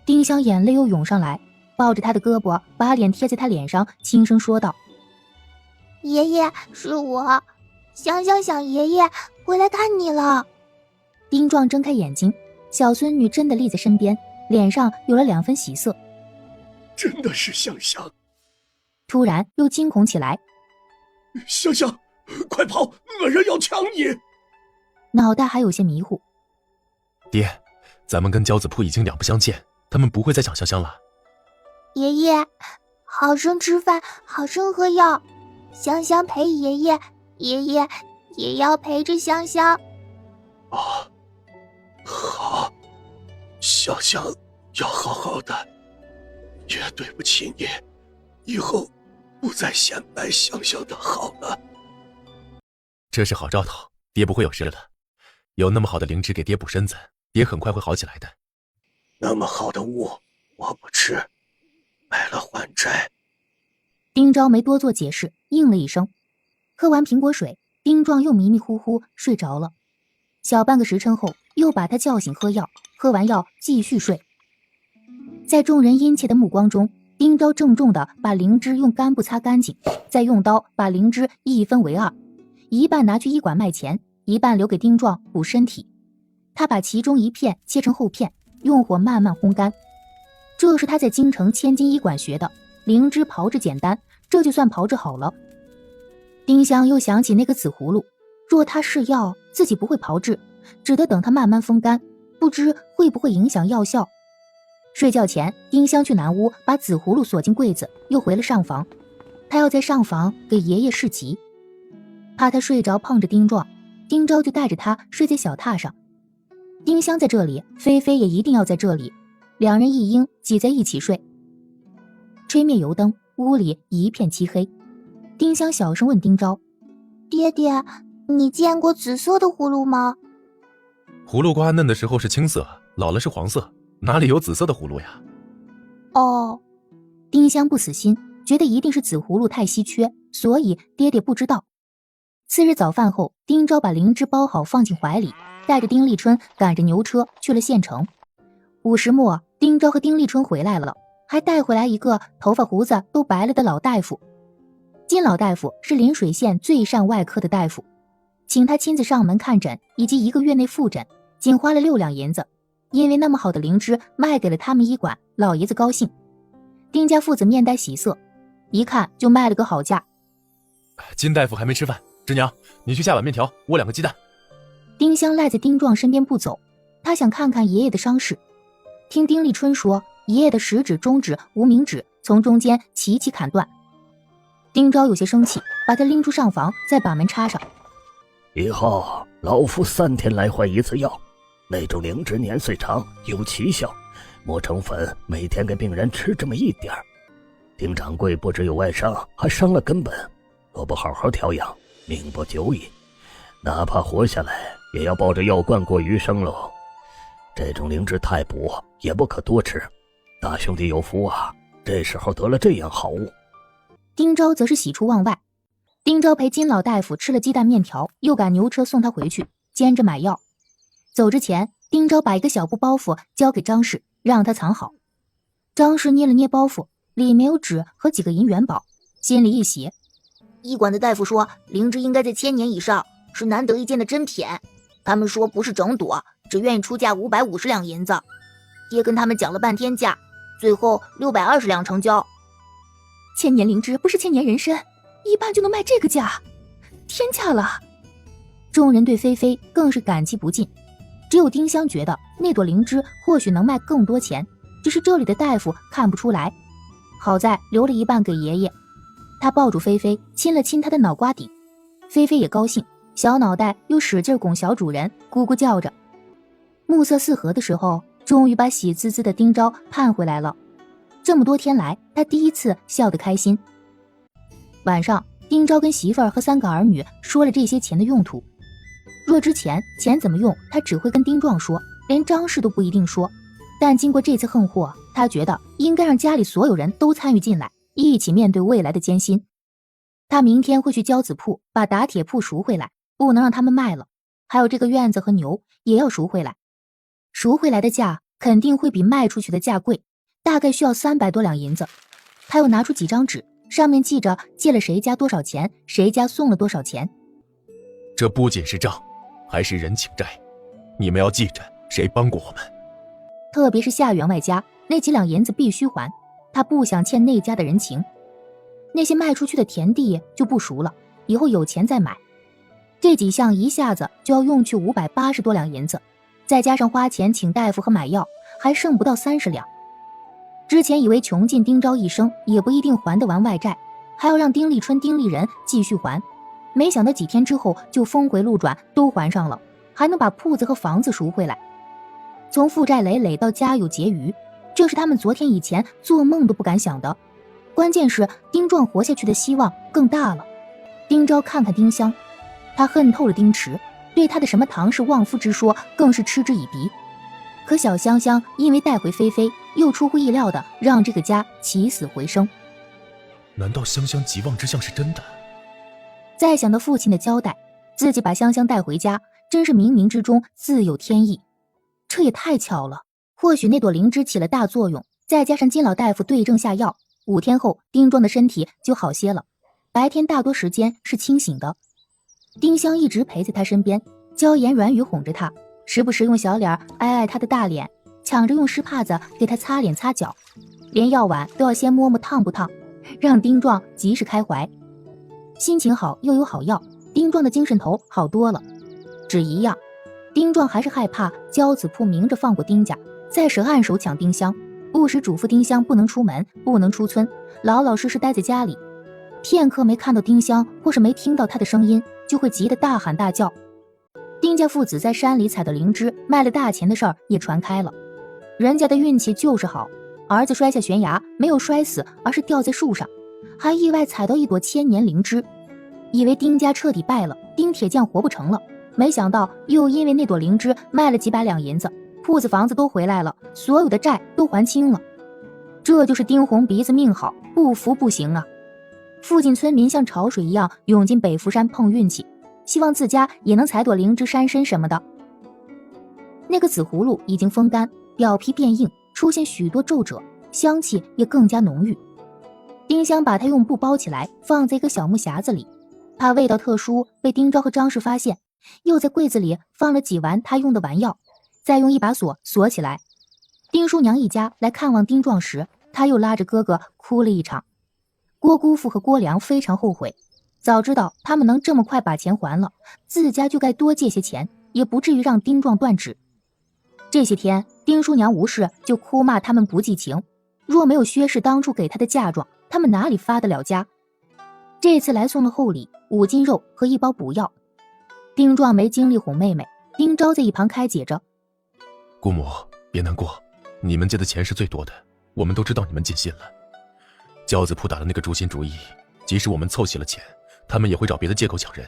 B: 丁香眼泪又涌上来，抱着他的胳膊，把脸贴在他脸上，轻声说道：
C: 爷爷，是我，香香想爷爷，回来看你了。
B: 丁壮睁开眼睛，小孙女真的立在身边，脸上有了2分喜色。
A: 真的是香香。
B: 突然又惊恐起来：
A: 香香，快跑，恶人要抢你。
B: 脑袋还有些迷糊。
E: 爹，咱们跟交子铺已经两不相欠，他们不会再抢香香了。
C: 爷爷，好生吃饭，好生喝药，香香陪爷爷，爷爷也要陪着香香。
A: 好，香香要好好的，爹对不起你，以后不再显摆香香的好了。
E: 这是好兆头，爹不会有事了。有那么好的灵芝给爹补身子，爹很快会好起来的。
A: 那么好的物我不吃，买了还债。
B: 丁昭没多做解释，应了一声。喝完苹果水，丁壮又迷迷糊糊睡着了。小半个时辰后，又把他叫醒喝药，喝完药继续睡。在众人殷切的目光中，丁昭郑重地把灵芝用干布擦干净，再用刀把灵芝一分为2，一半拿去医馆卖钱，一半留给丁壮补身体。他把其中1片切成厚片，用火慢慢烘干。这是他在京城千金医馆学的，灵芝炮制简单，这就算炮制好了。丁香又想起那个紫葫芦，若它是药，自己不会炮制，只得等它慢慢风干，不知会不会影响药效。睡觉前，丁香去南屋把紫葫芦锁进柜子，又回了上房。他要在上房给爷爷侍疾，怕他睡着碰着丁壮，丁昭就带着他睡在小榻上。丁香在这里，菲菲也一定要在这里，2人一应挤在一起睡。吹灭油灯，屋里一片漆黑。丁香小声问丁昭：
C: 爹爹，你见过紫色的葫芦吗？
E: 葫芦瓜嫩的时候是青色，老了是黄色，哪里有紫色的葫芦呀？
C: 哦，
B: 丁香不死心，觉得一定是紫葫芦太稀缺，所以爹爹不知道。次日早饭后，丁昭把灵芝包好放进怀里，带着丁立春赶着牛车去了县城。5时末，丁昭和丁立春回来了，还带回来一个头发胡子都白了的老大夫。金老大夫是临水县最善外科的大夫，请他亲自上门看诊以及1个月内复诊，仅花了6两银子。因为那么好的灵芝卖给了他们医馆，老爷子高兴。丁家父子面带喜色，一看就卖了个好价。
E: 金大夫还没吃饭，侄娘，你去下碗面条，窝2个鸡蛋。
B: 丁香赖在丁壮身边不走，他想看看爷爷的伤势。听丁立春说，爷爷的食指、中指、无名指从中间齐齐砍断。丁昭有些生气，把他拎出上房，再把门插上。
F: 以后老夫3天来换1次药，那种灵芝年岁长，有奇效，磨成粉，每天给病人吃这么一点儿。丁掌柜不只有外伤，还伤了根本，若不好好调养，命不久矣。哪怕活下来，也要抱着药罐过余生喽。这种灵芝太补，也不可多吃。大兄弟有福啊，这时候得了这样好物。
B: 丁昭则是喜出望外。丁昭陪金老大夫吃了鸡蛋面条，又赶牛车送他回去，兼着买药。走之前，丁昭把一个小布包袱交给张氏，让他藏好。张氏捏了捏包袱，里面有纸和几个银元宝，心里一喜。
D: 医馆的大夫说，灵芝应该在1000年以上，是难得一见的珍品。他们说不是整朵，只愿意出价550两银子。爹跟他们讲了半天价，最后620两成交。
B: 1000年灵芝不是1000年人参，一般就能卖这个价，天价了。众人对菲菲更是感激不尽。只有丁香觉得那朵灵芝或许能卖更多钱，只是这里的大夫看不出来。好在留了一半给爷爷。他抱住菲菲，亲了亲她的脑瓜顶。菲菲也高兴，小脑袋又使劲拱小主人，咕咕叫着。暮色四合的时候，终于把喜滋滋的丁昭盼回来了。这么多天来，他第一次笑得开心。晚上，丁昭跟媳妇儿和3个儿女说了这些钱的用途。若之前钱怎么用，他只会跟丁壮说，连张氏都不一定说。但经过这次横祸，他觉得应该让家里所有人都参与进来，一起面对未来的艰辛。他明天会去交子铺把打铁铺赎回来，不能让他们卖了。还有这个院子和牛也要赎回来，赎回来的价肯定会比卖出去的价贵，大概需要300多两银子。他又拿出几张纸，上面记着借了谁家多少钱，谁家送了多少钱。
E: 这不仅是账，还是人情债，你们要记着谁帮过我们。
B: 特别是夏员外家那几两银子必须还，他不想欠那家的人情。那些卖出去的田地就不赎了，以后有钱再买。这几项一下子就要用去580多两银子，再加上花钱请大夫和买药，还剩不到30两。之前以为穷尽丁昭一生也不一定还得完外债，还要让丁立春、丁立人继续还，没想到几天之后就峰回路转，都还上了，还能把铺子和房子赎回来。从负债累累到家有结余，这是他们昨天以前做梦都不敢想的。关键是丁壮活下去的希望更大了。丁昭看看丁香，他恨透了丁池，对他的什么唐氏旺夫之说更是嗤之以鼻。可小香香因为带回菲菲，又出乎意料的让这个家起死回生。
E: 难道香香极望之相是真的？
B: 再想到父亲的交代，自己把香香带回家，真是冥冥之中自有天意。这也太巧了，或许那朵灵芝起了大作用，再加上金老大夫对症下药，5天后丁壮的身体就好些了，白天大多时间是清醒的。丁香一直陪在他身边，娇言软语哄着他，时不时用小脸挨挨他的大脸，抢着用湿帕子给他擦脸擦脚，连药碗都要先摸摸烫不烫，让丁壮及时开怀。心情好又有好药，丁壮的精神头好多了。只一样，丁壮还是害怕交子铺明着放过丁家，再是暗手抢丁香，不时嘱咐丁香不能出门，不能出村，老老实实待在家里。片刻没看到丁香，或是没听到她的声音，就会急得大喊大叫。丁家父子在山里采到灵芝卖了大钱的事儿也传开了。人家的运气就是好，儿子摔下悬崖没有摔死，而是掉在树上，还意外采到一朵1000年灵芝。以为丁家彻底败了，丁铁匠活不成了，没想到又因为那朵灵芝卖了几百两银子，铺子房子都回来了，所有的债都还清了。这就是丁红鼻子命好，不服不行啊。附近村民像潮水一样涌进北福山碰运气，希望自家也能采朵灵芝山参什么的。那个紫葫芦已经风干，表皮变硬，出现许多皱褶，香气也更加浓郁。丁香把它用布包起来，放在一个小木匣子里，怕味道特殊被丁昭和张氏发现，又在柜子里放了几丸他用的丸药，再用一把锁锁起来。丁叔娘一家来看望丁壮时，他又拉着哥哥哭了一场。郭姑父和郭良非常后悔，早知道他们能这么快把钱还了，自家就该多借些钱，也不至于让丁壮断指。这些天丁叔娘无事就哭骂他们不计情，若没有薛氏当初给他的嫁妆，他们哪里发得了家。这次来送了厚礼5斤肉和1包补药。丁壮没精力哄妹妹，丁昭在一旁开解着：
E: 姑母别难过，你们借的钱是最多的，我们都知道你们尽心了。骄子铺打的那个诛心主意，即使我们凑齐了钱，他们也会找别的借口抢人，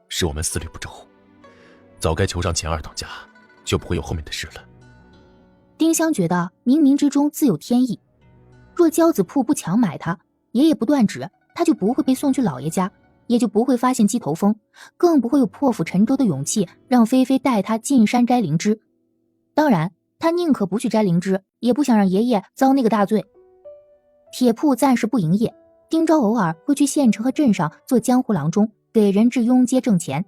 E: 是我们思虑不周，早该求上钱二当家，就不会有后面的事了。
B: 丁香觉得冥冥之中自有天意，若骄子铺不强买他，爷爷不断指，他就不会被送去老爷家，也就不会发现鸡头风，更不会有破釜沉舟的勇气让菲菲带他进山摘灵芝。当然他宁可不去摘灵芝，也不想让爷爷遭那个大罪。铁铺暂时不营业，丁昭偶尔会去县城和镇上做江湖郎中，给人治庸街挣钱。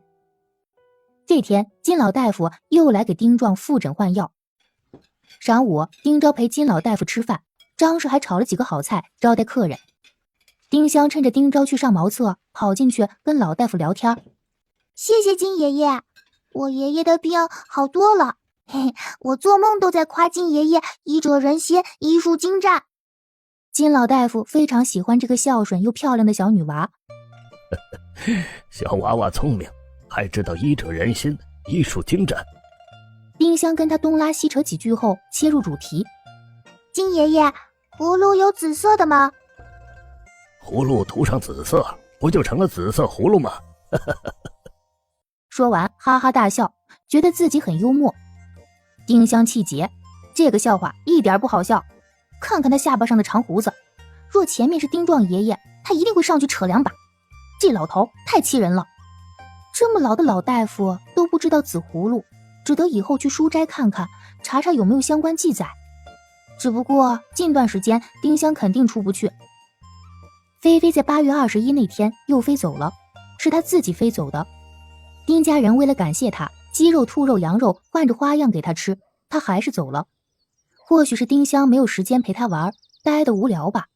B: 这天金老大夫又来给丁壮复诊换药。晌午丁昭陪金老大夫吃饭，张氏还炒了几个好菜招待客人。丁香趁着丁昭去上茅厕，跑进去跟老大夫聊天。
C: 谢谢金爷爷，我爷爷的病好多了，嘿，我做梦都在夸金爷爷医者仁心，医术精湛。
B: 金老大夫非常喜欢这个孝顺又漂亮的小女娃。
F: 小娃娃聪明，还知道医者仁心，医术精湛。
B: 丁香跟他东拉西扯几句后，切入主题。
C: 金爷爷，葫芦有紫色的吗？
F: 葫芦涂上紫色，不就成了紫色葫芦吗？
B: 说完哈哈大笑，觉得自己很幽默。丁香气结，这个笑话一点不好笑。看看他下巴上的长胡子，若前面是丁壮爷爷，他一定会上去扯2把。这老头太气人了，这么老的老大夫都不知道紫葫芦，只得以后去书斋看看，查查有没有相关记载。只不过近段时间丁香肯定出不去。菲菲在8月21那天又飞走了，是她自己飞走的。丁家人为了感谢她，鸡肉、兔肉、羊肉换着花样给她吃，她还是走了。或许是丁香没有时间陪她玩，待得无聊吧。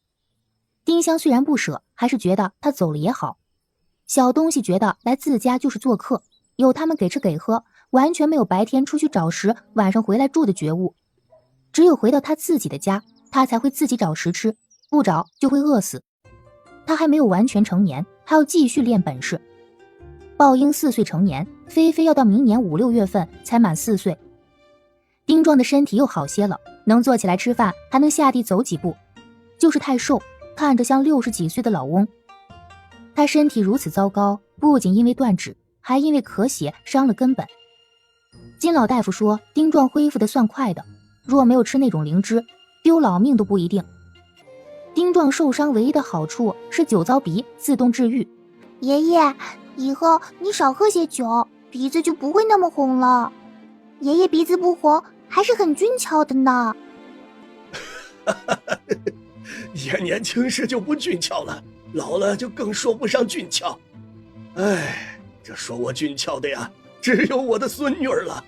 B: 丁香虽然不舍，还是觉得她走了也好。小东西觉得来自家就是做客，有他们给吃给喝，完全没有白天出去找食，晚上回来住的觉悟。只有回到他自己的家，他才会自己找食吃，不找就会饿死。他还没有完全成年，还要继续练本事。豹英4岁成年，菲菲要到明年5、6月份才满4岁。丁壮的身体又好些了，能坐起来吃饭，还能下地走几步，就是太瘦，看着像60几岁的老翁。他身体如此糟糕，不仅因为断指，还因为咳血伤了根本。金老大夫说丁壮恢复的算快的，若没有吃那种灵芝，丢老命都不一定。丁壮受伤唯一的好处是酒糟鼻自动治愈。
C: 爷爷，以后你少喝些酒，鼻子就不会那么红了。爷爷鼻子不红，还是很俊俏的呢。
A: 爷年轻时就不俊俏了，老了就更说不上俊俏。哎，这说我俊俏的呀，只有我的孙女儿了。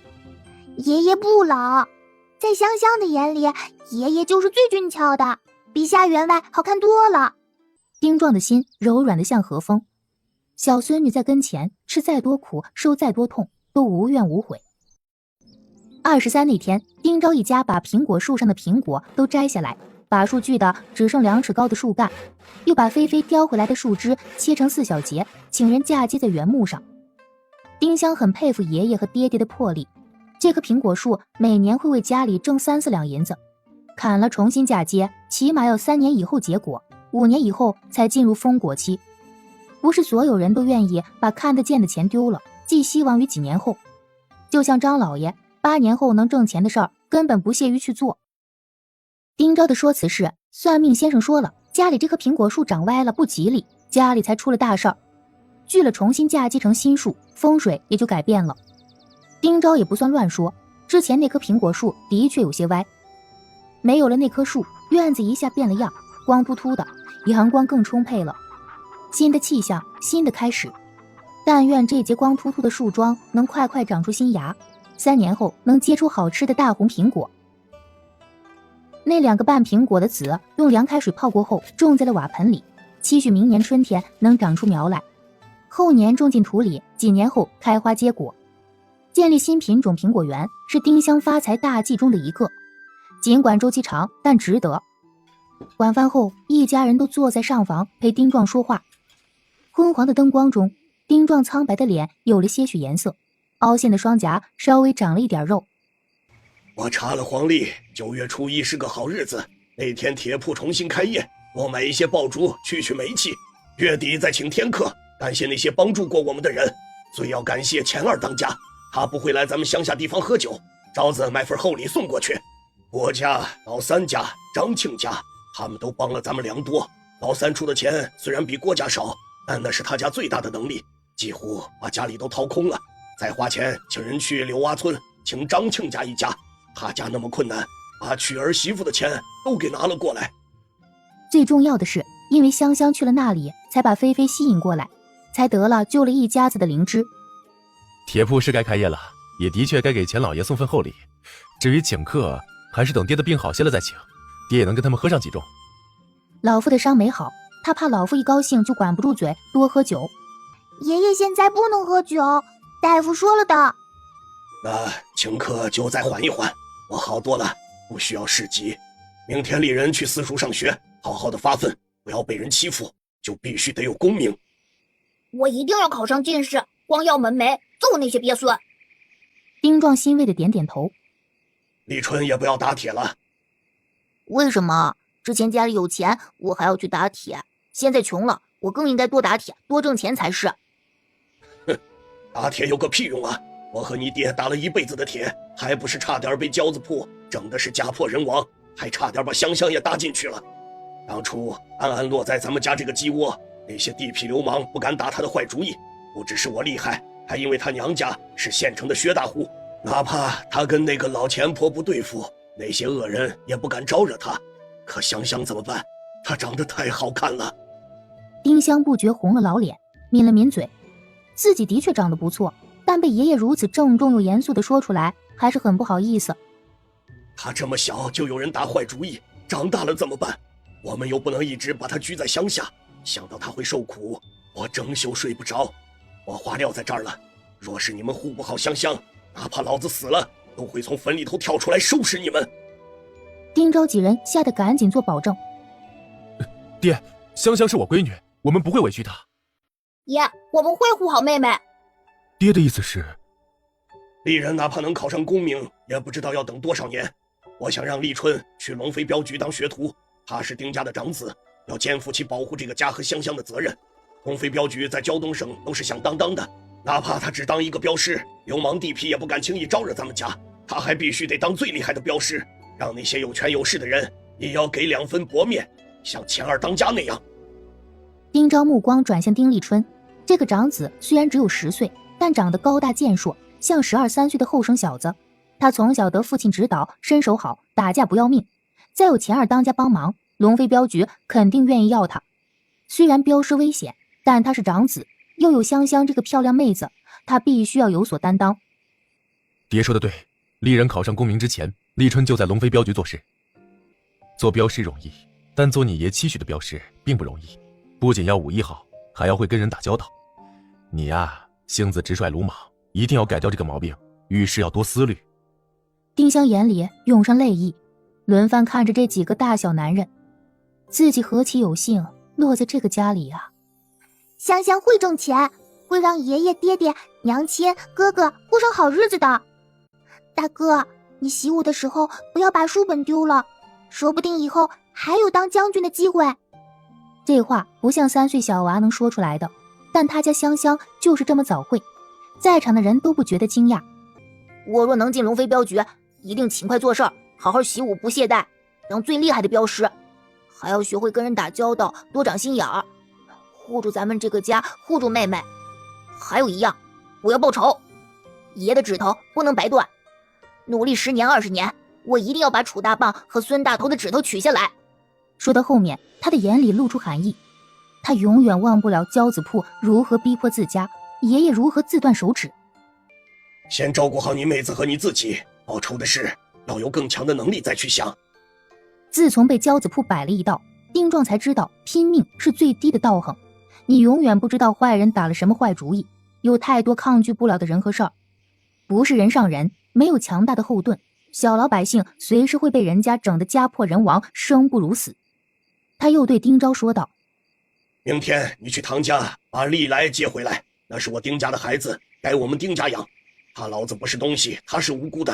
C: 爷爷不老，在香香的眼里，爷爷就是最俊俏的，比夏员外好看多了。
B: 丁壮的心柔软的像和风，小孙女在跟前，吃再多苦，受再多痛，都无怨无悔。23那天，丁昭一家把苹果树上的苹果都摘下来，把树锯的只剩2尺高的树干，又把菲菲叼回来的树枝切成4小节，请人嫁接在原木上。丁香很佩服爷爷和爹爹的魄力，这棵苹果树每年会为家里挣3、4两银子，砍了重新嫁接，起码要3年以后结果，5年以后才进入丰果期。不是所有人都愿意把看得见的钱丢了，寄希望于几年后。就像张老爷8年后能挣钱的事儿，根本不屑于去做。丁昭的说辞是，算命先生说了，家里这棵苹果树长歪了不吉利，家里才出了大事儿。锯了重新嫁接成新树，风水也就改变了。丁昭也不算乱说，之前那棵苹果树的确有些歪，没有了那棵树，院子一下变了样，光秃秃的，阳光更充沛了。新的气象，新的开始。但愿这节光秃秃的树桩能快快长出新芽，3年后能结出好吃的大红苹果。那2个半苹果的籽用凉开水泡过后，种在了瓦盆里，期许明年春天能长出苗来。后年种进土里，几年后开花结果。建立新品种苹果园是丁香发财大计中的一个，尽管周期长，但值得。晚饭后，一家人都坐在上房陪丁壮说话。昏黄的灯光中，丁壮苍白的脸有了些许颜色，凹陷的双颊稍微长了一点肉。
A: 我查了黄历，9月初1是个好日子，那天铁铺重新开业，多买一些爆竹去煤气，月底再请天客，感谢那些帮助过我们的人，最要感谢钱二当家，他不会来咱们乡下地方喝酒，招子买份厚礼送过去。我家、老三家、张庆家，他们都帮了咱们良多。老三出的钱虽然比郭家少，但那是他家最大的能力，几乎把家里都掏空了，再花钱请人去柳洼村请张庆家一家，他家那么困难，把娶儿媳妇的钱都给拿了过来。
B: 最重要的是，因为香香去了那里，才把菲菲吸引过来，才得了救了一家子的灵芝。
E: 铁铺是该开业了，也的确该给钱老爷送份厚礼。至于请客，还是等爹的病好些了再请，爹也能跟他们喝上几盅。
B: 老妇的伤没好，他怕老妇一高兴就管不住嘴，多喝酒。
C: 爷爷现在不能喝酒，大夫说了的。
A: 那请客就再缓一缓，我好多了，不需要市集。明天立人去私塾上学，好好的发奋，不要被人欺负，就必须得有功名。
D: 我一定要考上进士，光耀门楣，揍那些鳖孙。
B: 丁壮欣慰的点点头。
A: 立春也不要打铁了。
D: 为什么？之前家里有钱，我还要去打铁，现在穷了，我更应该多打铁，多挣钱才是。
A: 哼，打铁有个屁用啊！我和你爹打了一辈子的铁，还不是差点被交子铺整的是家破人亡，还差点把香香也搭进去了。当初安安落在咱们家这个鸡窝，那些地痞流氓不敢打他的坏主意，不只是我厉害，还因为他娘家是县城的薛大户，哪怕他跟那个老钱婆不对付，那些恶人也不敢招惹他。可香香怎么办？她长得太好看了。
B: 丁香不觉红了老脸，抿了抿嘴，自己的确长得不错，但被爷爷如此郑重又严肃地说出来，还是很不好意思。
A: 她这么小就有人打坏主意，长大了怎么办？我们又不能一直把她拘在乡下，想到她会受苦，我整宿睡不着。我话撂在这儿了，若是你们护不好香香，哪怕老子死了，都会从坟里头跳出来收拾你们。
B: 丁昭几人吓得赶紧做保证。
E: 爹，香香是我闺女，我们不会委屈她。
D: 爷，我们会护好妹妹。
E: 爹的意思是，
A: 丽人哪怕能考上功名，也不知道要等多少年。我想让立春去龙飞镖局当学徒，他是丁家的长子，要肩负起保护这个家和香香的责任。龙飞镖局在胶东省都是响当当的，哪怕他只当一个镖师，流氓地痞也不敢轻易招惹咱们家，他还必须得当最厉害的镖师，让那些有权有势的人也要给2分薄面，像钱二当家那样。
B: 丁昭目光转向丁立春，这个长子虽然只有10岁，但长得高大健硕，像12、13岁的后生小子。他从小得父亲指导，身手好，打架不要命。再有钱二当家帮忙，龙飞镖局肯定愿意要他。虽然镖师危险，但他是长子，又有香香这个漂亮妹子，他必须要有所担当。
E: 爹说的对，丽人考上功名之前，立春就在龙飞镖局做事。做镖师容易，但做你爷期许的镖师并不容易，不仅要武艺好，还要会跟人打交道。你呀，性子直率鲁莽，一定要改掉这个毛病，遇事要多思虑。
B: 丁香眼里涌上泪意，轮番看着这几个大小男人，自己何其有幸落在这个家里啊！
C: 香香会挣钱，会让爷爷、爹爹、娘亲、哥哥过上好日子的。大哥，你习武的时候不要把书本丢了，说不定以后还有当将军的机会。
B: 这话不像3岁小娃能说出来的，但他家香香就是这么早会，在场的人都不觉得惊讶。
D: 我若能进龙飞镖局，一定勤快做事儿，好好习武，不懈怠，当最厉害的镖师。还要学会跟人打交道，多长心眼儿，护住咱们这个家，护住妹妹。还有一样，我要报仇，爷的指头不能白断。努力10年20年，我一定要把楚大棒和孙大头的指头取下来。
B: 说到后面，他的眼里露出寒意。他永远忘不了交子铺如何逼迫自家，爷爷如何自断手指。
A: 先照顾好你妹子和你自己，报仇的事要有更强的能力再去想。
B: 自从被交子铺摆了一道，丁壮才知道拼命是最低的道行。你永远不知道坏人打了什么坏主意，有太多抗拒不了的人和事儿。不是人上人，没有强大的后盾，小老百姓随时会被人家整得家破人亡，生不如死。他又对丁昭说道：
A: 明天你去唐家把历来接回来，那是我丁家的孩子，该我们丁家养。他老子不是东西，他是无辜的。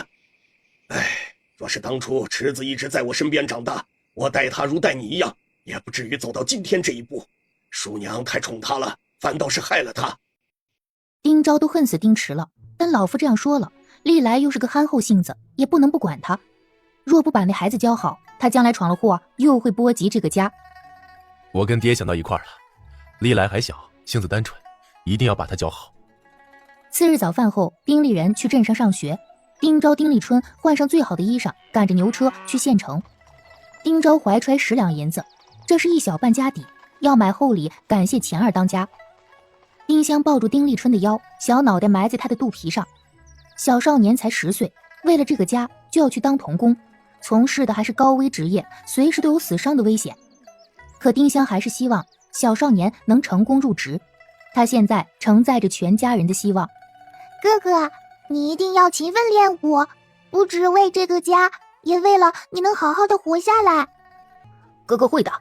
A: 哎，若是当初池子一直在我身边长大，我待他如待你一样，也不至于走到今天这一步。叔娘太宠他了，反倒是害了他。
B: 丁昭都恨死丁池了，但老夫这样说了，历来又是个憨厚性子，也不能不管他。若不把那孩子教好，他将来闯了祸，又会波及这个家。
E: 我跟爹想到一块儿了，历来还小，性子单纯，一定要把他教好。
B: 次日早饭后，丁立人去镇上上学，丁昭、丁立春换上最好的衣裳，赶着牛车去县城。丁昭怀揣10两银子，这是一小半家底，要买厚礼感谢钱儿当家。丁香抱住丁立春的腰，小脑袋埋在他的肚皮上。小少年才10岁，为了这个家就要去当童工，从事的还是高危职业，随时都有死伤的危险。可丁香还是希望小少年能成功入职，他现在承载着全家人的希望。
C: 哥哥，你一定要勤奋练武，不只为这个家，也为了你能好好的活下来。
D: 哥哥会的，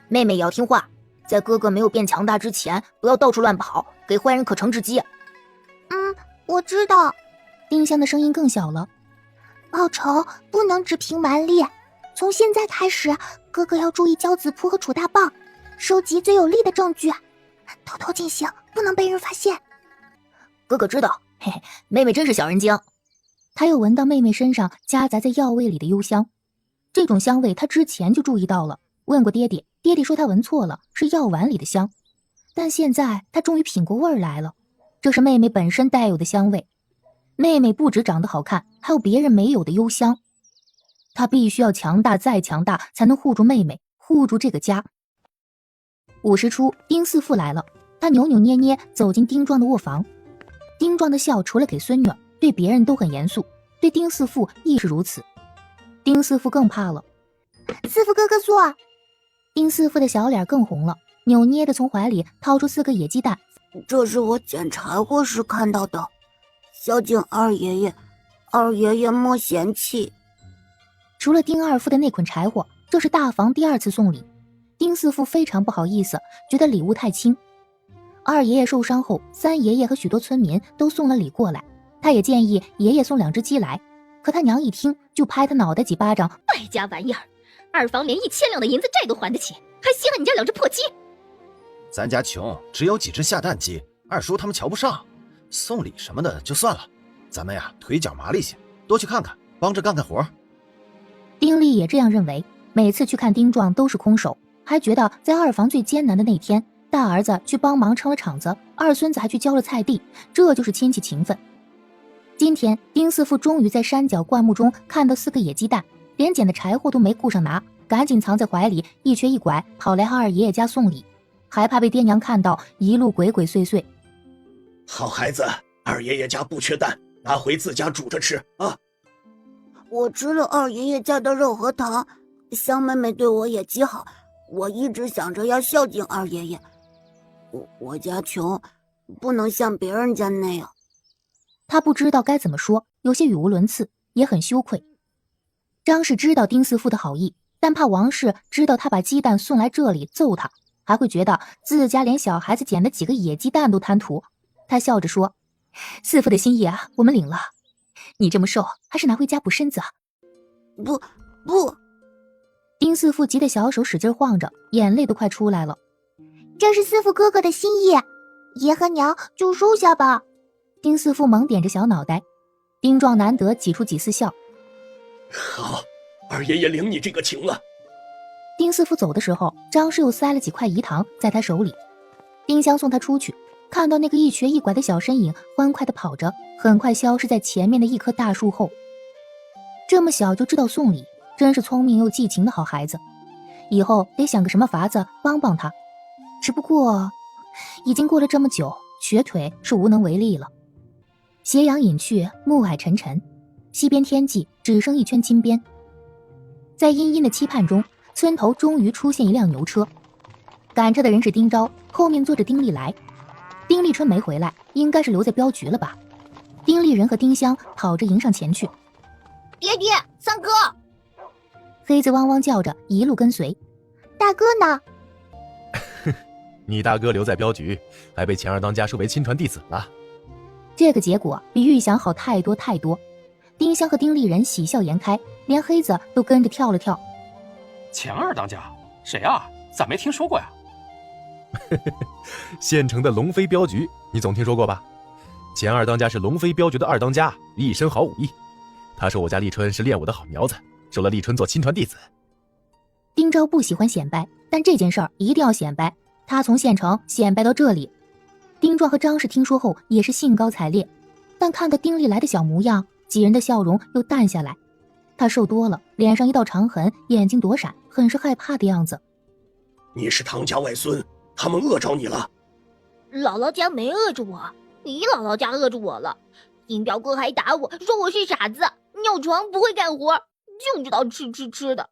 D: 妹妹也要听话，在哥哥没有变强大之前，不要到处乱跑，给坏人可乘之机。
C: 我知道。
B: 丁香的声音更小了。
C: 报仇不能只凭蛮力，从现在开始，哥哥要注意交子铺和楚大棒，收集最有力的证据，偷偷进行，不能被人发现。
D: 哥哥知道，嘿嘿，妹妹真是小人精。
B: 他又闻到妹妹身上夹杂在药味里的幽香，这种香味他之前就注意到了，问过爹爹，爹爹说他闻错了，是药丸里的香。但现在他终于品过味儿来了，这是妹妹本身带有的香味。妹妹不止长得好看，还有别人没有的幽香。他必须要强大再强大，才能护住妹妹，护住这个家。5时初，丁四父来了，他扭扭捏捏走进丁壮的卧房。丁壮的笑除了给孙女儿，对别人都很严肃，对丁四父亦是如此。丁四父更怕了。
C: 四父哥哥坐。
B: 丁四父的小脸更红了，扭捏的从怀里掏出4个野鸡蛋。
L: 这是我捡柴火时看到的，孝敬二爷爷，二爷爷莫嫌弃。
B: 除了丁二父的那捆柴火，这是大房第2次送礼。丁四父非常不好意思，觉得礼物太轻。二爷爷受伤后，3爷爷和许多村民都送了礼过来，他也建议爷爷送2只鸡来，可他娘一听就拍他脑袋几巴掌。
M: 败家玩意儿，二房连1000两的银子债都还得起，还稀罕你家2只破鸡？
H: 咱家穷，只有几只下蛋鸡，二叔他们瞧不上，送礼什么的就算了，咱们呀腿脚麻利些，多去看看，帮着干干活。
B: 丁力也这样认为，每次去看丁壮都是空手，还觉得在2房最艰难的那天，大儿子去帮忙撑了场子，2孙子还去浇了菜地，这就是亲戚情分。今天丁四父终于在山脚灌木中看到4个野鸡蛋，连捡的柴火都没顾上拿，赶紧藏在怀里，一瘸一拐跑来二爷爷家送礼，还怕被爹娘看到，一路鬼鬼祟祟。
A: 好孩子，二爷爷家不缺蛋，拿回自家煮着吃啊。
L: 我吃了二爷爷家的肉和糖，香妹妹对我也极好，我一直想着要孝敬二爷爷。我家穷，不能像别人家那样。
B: 他不知道该怎么说，有些语无伦次，也很羞愧。张氏知道丁四父的好意，但怕王氏知道他把鸡蛋送来这里揍他，还会觉得自家连小孩子捡的几个野鸡蛋都贪图。他笑着说：“四父的心意啊，我们领了。你这么瘦，还是拿回家补身子啊。”
L: 不。
B: 丁四父急得小手使劲晃着，眼泪都快出来了。
C: 这是四父哥哥的心意，爷和娘就收下吧。
B: 丁四父猛点着小脑袋，丁壮难得挤出几丝笑。
A: 好，二爷爷领你这个情了。
B: 丁四父走的时候，张氏又塞了几块饴糖在他手里。丁香送他出去，看到那个一瘸一拐的小身影欢快地跑着，很快消失在前面的一棵大树后。这么小就知道送礼，真是聪明又记情的好孩子。以后得想个什么法子帮帮他。只不过已经过了这么久，瘸腿是无能为力了。斜阳隐去，暮霭沉沉，西边天际只剩一圈金边。在殷殷的期盼中，村头终于出现一辆牛车，赶车的人是丁昭，后面坐着丁利来。丁立春没回来，应该是留在镖局了吧。丁立人和丁香跑着迎上前去。
C: 爹爹，三哥！
B: 黑子汪汪叫着，一路跟随。
C: 大哥呢？
E: 你大哥留在镖局，还被钱二当家收为亲传弟子了。
B: 这个结果比预想好太多太多。丁香和丁立人喜笑颜开，连黑子都跟着跳了跳。
N: 钱二当家？谁啊？咋没听说过呀？
E: 县城的龙飞镖局，你总听说过吧？钱二当家是龙飞镖局的二当家，一身好武艺。他说我家立春是练武的好苗子，收了立春做亲传弟子。
B: 丁昭不喜欢显摆，但这件事儿一定要显摆。他从县城显摆到这里。丁壮和张氏听说后也是兴高采烈，但看个丁立来的小模样，几人的笑容又淡下来。他瘦多了，脸上一道长痕，眼睛躲闪，很是害怕的样子。
A: 你是唐家外孙，他们饿着你了？
M: 姥姥家没饿着我，你姥姥家饿着我了。殷表哥还打我说我是傻子，尿床不会干活，就知道吃的。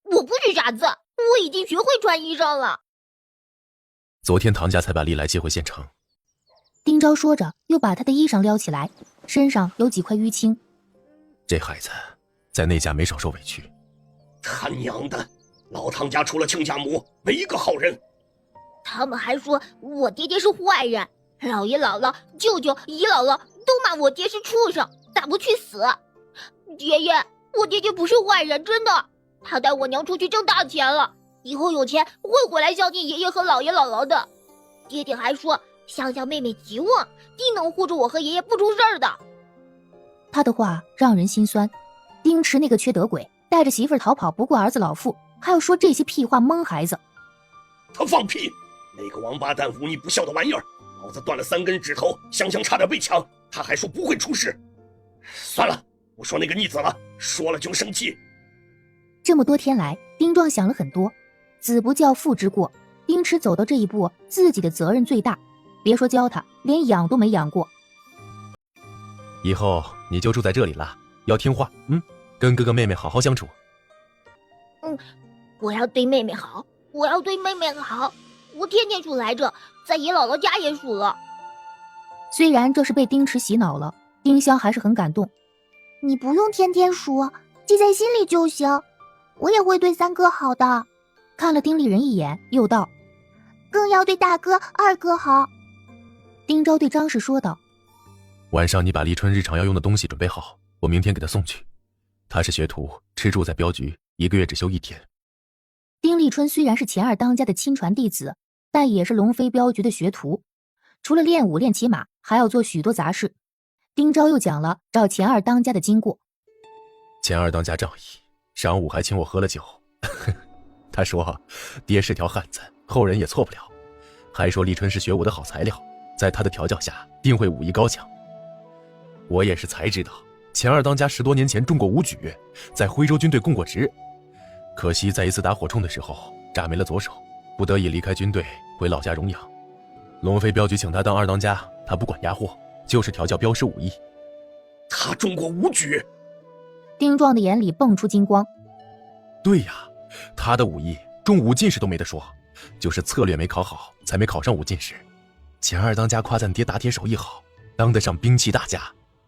M: 我不是傻子，我已经学会穿衣裳了。
E: 昨天唐家才把丽来接回县城。
B: 丁昭说着，又把他的衣裳撩起来，身上有几块淤青。
E: 这孩子在那家没少受委屈。
A: 他娘的，老唐家除了亲家母，没一个好人。
M: 他们还说我爹爹是坏人，姥爷姥姥、舅舅、姨姥姥都骂我爹是畜生，打不去死。爷爷，我爹爹不是坏人，真的，他带我娘出去挣大钱了，以后有钱会回来孝敬爷爷和姥爷姥姥的。爹爹还说香香妹妹极旺，定能护着我和爷爷不出事儿的。
B: 他的话让人心酸。丁池那个缺德鬼，带着媳妇儿逃跑不顾儿子老父，还要说这些屁话蒙孩子。
A: 他放屁！那个王八蛋忤逆不孝的玩意儿，老子断了3根指头，香香差点被抢，他还说不会出事。算了，不说那个逆子了，说了就生气。
B: 这么多天来，丁壮想了很多，子不教父之过，丁池走到这一步，自己的责任最大。别说教他，连养都没养过。
E: 以后你就住在这里了，要听话，跟哥哥妹妹好好相处。
M: 我要对妹妹好，我要对妹妹好。我天天数来着，在爷姥姥家也数了。
B: 虽然这是被丁池洗脑了，丁香还是很感动。
C: 你不用天天数，记在心里就行。我也会对三哥好的。
B: 看了丁立人一眼，又道：
C: 更要对大哥、二哥好。
B: 丁昭对张氏说道：
E: 晚上你把立春日常要用的东西准备好，我明天给他送去。他是学徒，吃住在镖局，1个月只休1天。
B: 丁立春虽然是钱二当家的亲传弟子，但也是龙飞镖局的学徒，除了练武练骑马，还要做许多杂事。丁昭又讲了找钱二当家的经过。
E: 钱二当家仗义，晌午还请我喝了酒。他说爹是条汉子，后人也错不了，还说立春是学武的好材料，在他的调教下定会武艺高强。我也是才知道钱二当家10多年前中过武举，在徽州军队供过职，可惜在一次打火铳的时候炸没了左手，不得已离开军队回老家荣阳。龙飞镖局请他当二当家，他不管押货，就是调教镖师武艺。
A: 他中过武举？
B: 丁壮的眼里蹦出金光。
E: 对呀，他的武艺中武进士都没得说，就是策略没考好，才没考上武进士。钱二当家夸赞爹打铁手艺好，当得上兵器大家，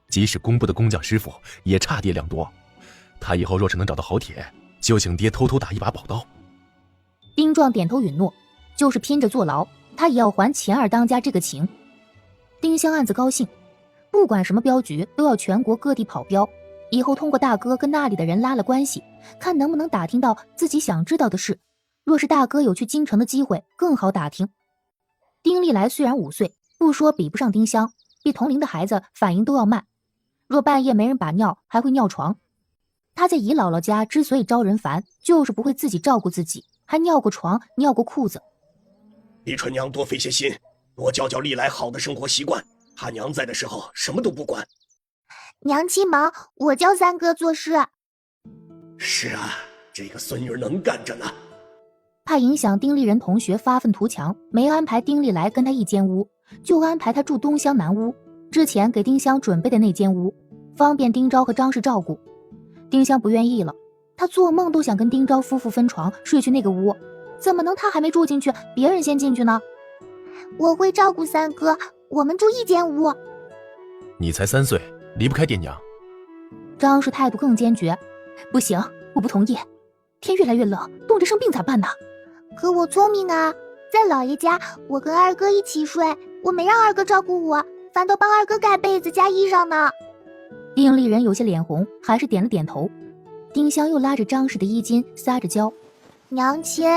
E: 即使工部的工匠师傅也差爹2多。他以后若是能找到好铁，就请爹偷偷打一把宝刀。
B: 丁壮点头允诺，就是拼着坐牢，他也要还钱二当家这个情。丁香暗自高兴，不管什么镖局都要全国各地跑镖，以后通过大哥跟那里的人拉了关系，看能不能打听到自己想知道的事。若是大哥有去京城的机会，更好打听。丁立来虽然5岁，不说比不上丁香，比同龄的孩子反应都要慢。若半夜没人把尿，还会尿床。他在姨姥姥家之所以招人烦，就是不会自己照顾自己，还尿过床，尿过裤子。
A: 李春娘多费些心，多教教历来好的生活习惯。他娘在的时候什么都不管。
C: 娘亲忙，我教三哥做事。
A: 是啊，这个孙女能干着呢。
B: 怕影响丁立人同学发愤图强，没安排丁立来跟他一间屋，就安排他住东厢南屋，之前给丁香准备的那间屋，方便丁昭和张氏照顾。丁香不愿意了，他做梦都想跟丁昭夫妇分床睡去那个屋，怎么能他还没住进去，别人先进去呢？
C: 我会照顾三哥，我们住一间屋。
E: 你才3岁，离不开爹娘。
B: 张氏态度更坚决，不行，我不同意。天越来越冷，冻着生病咋办呢？
C: 可我聪明啊，在姥爷家，我跟二哥一起睡，我没让二哥照顾我，反倒帮二哥盖被子加衣裳呢。
B: 丁立人有些脸红，还是点了点头。丁香又拉着张氏的衣襟，撒着娇：“
C: 娘亲，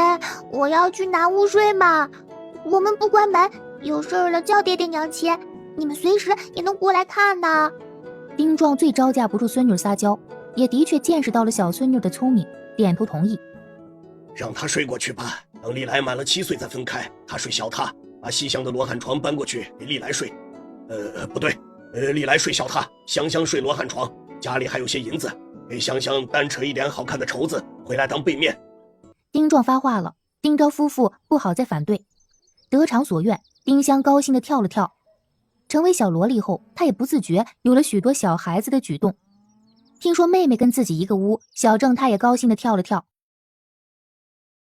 C: 我要去南屋睡嘛，我们不关门，有事儿了叫爹爹娘亲，你们随时也能过来看呢。”
B: 丁壮最招架不住孙女撒娇，也的确见识到了小孙女的聪明，点头同意。
A: 让他睡过去吧，等历来满了7岁再分开，他睡小榻，把西厢的罗汉床搬过去给历来睡。不对，历来睡小榻，香香睡罗汉床，家里还有些银子，给香香单扯一点好看的绸子回来当被面。
B: 丁壮发话了，丁昭夫妇不好再反对。得偿所愿，丁香高兴地跳了跳。成为小萝莉后，她也不自觉有了许多小孩子的举动。听说妹妹跟自己一个屋，小郑她也高兴地跳了跳。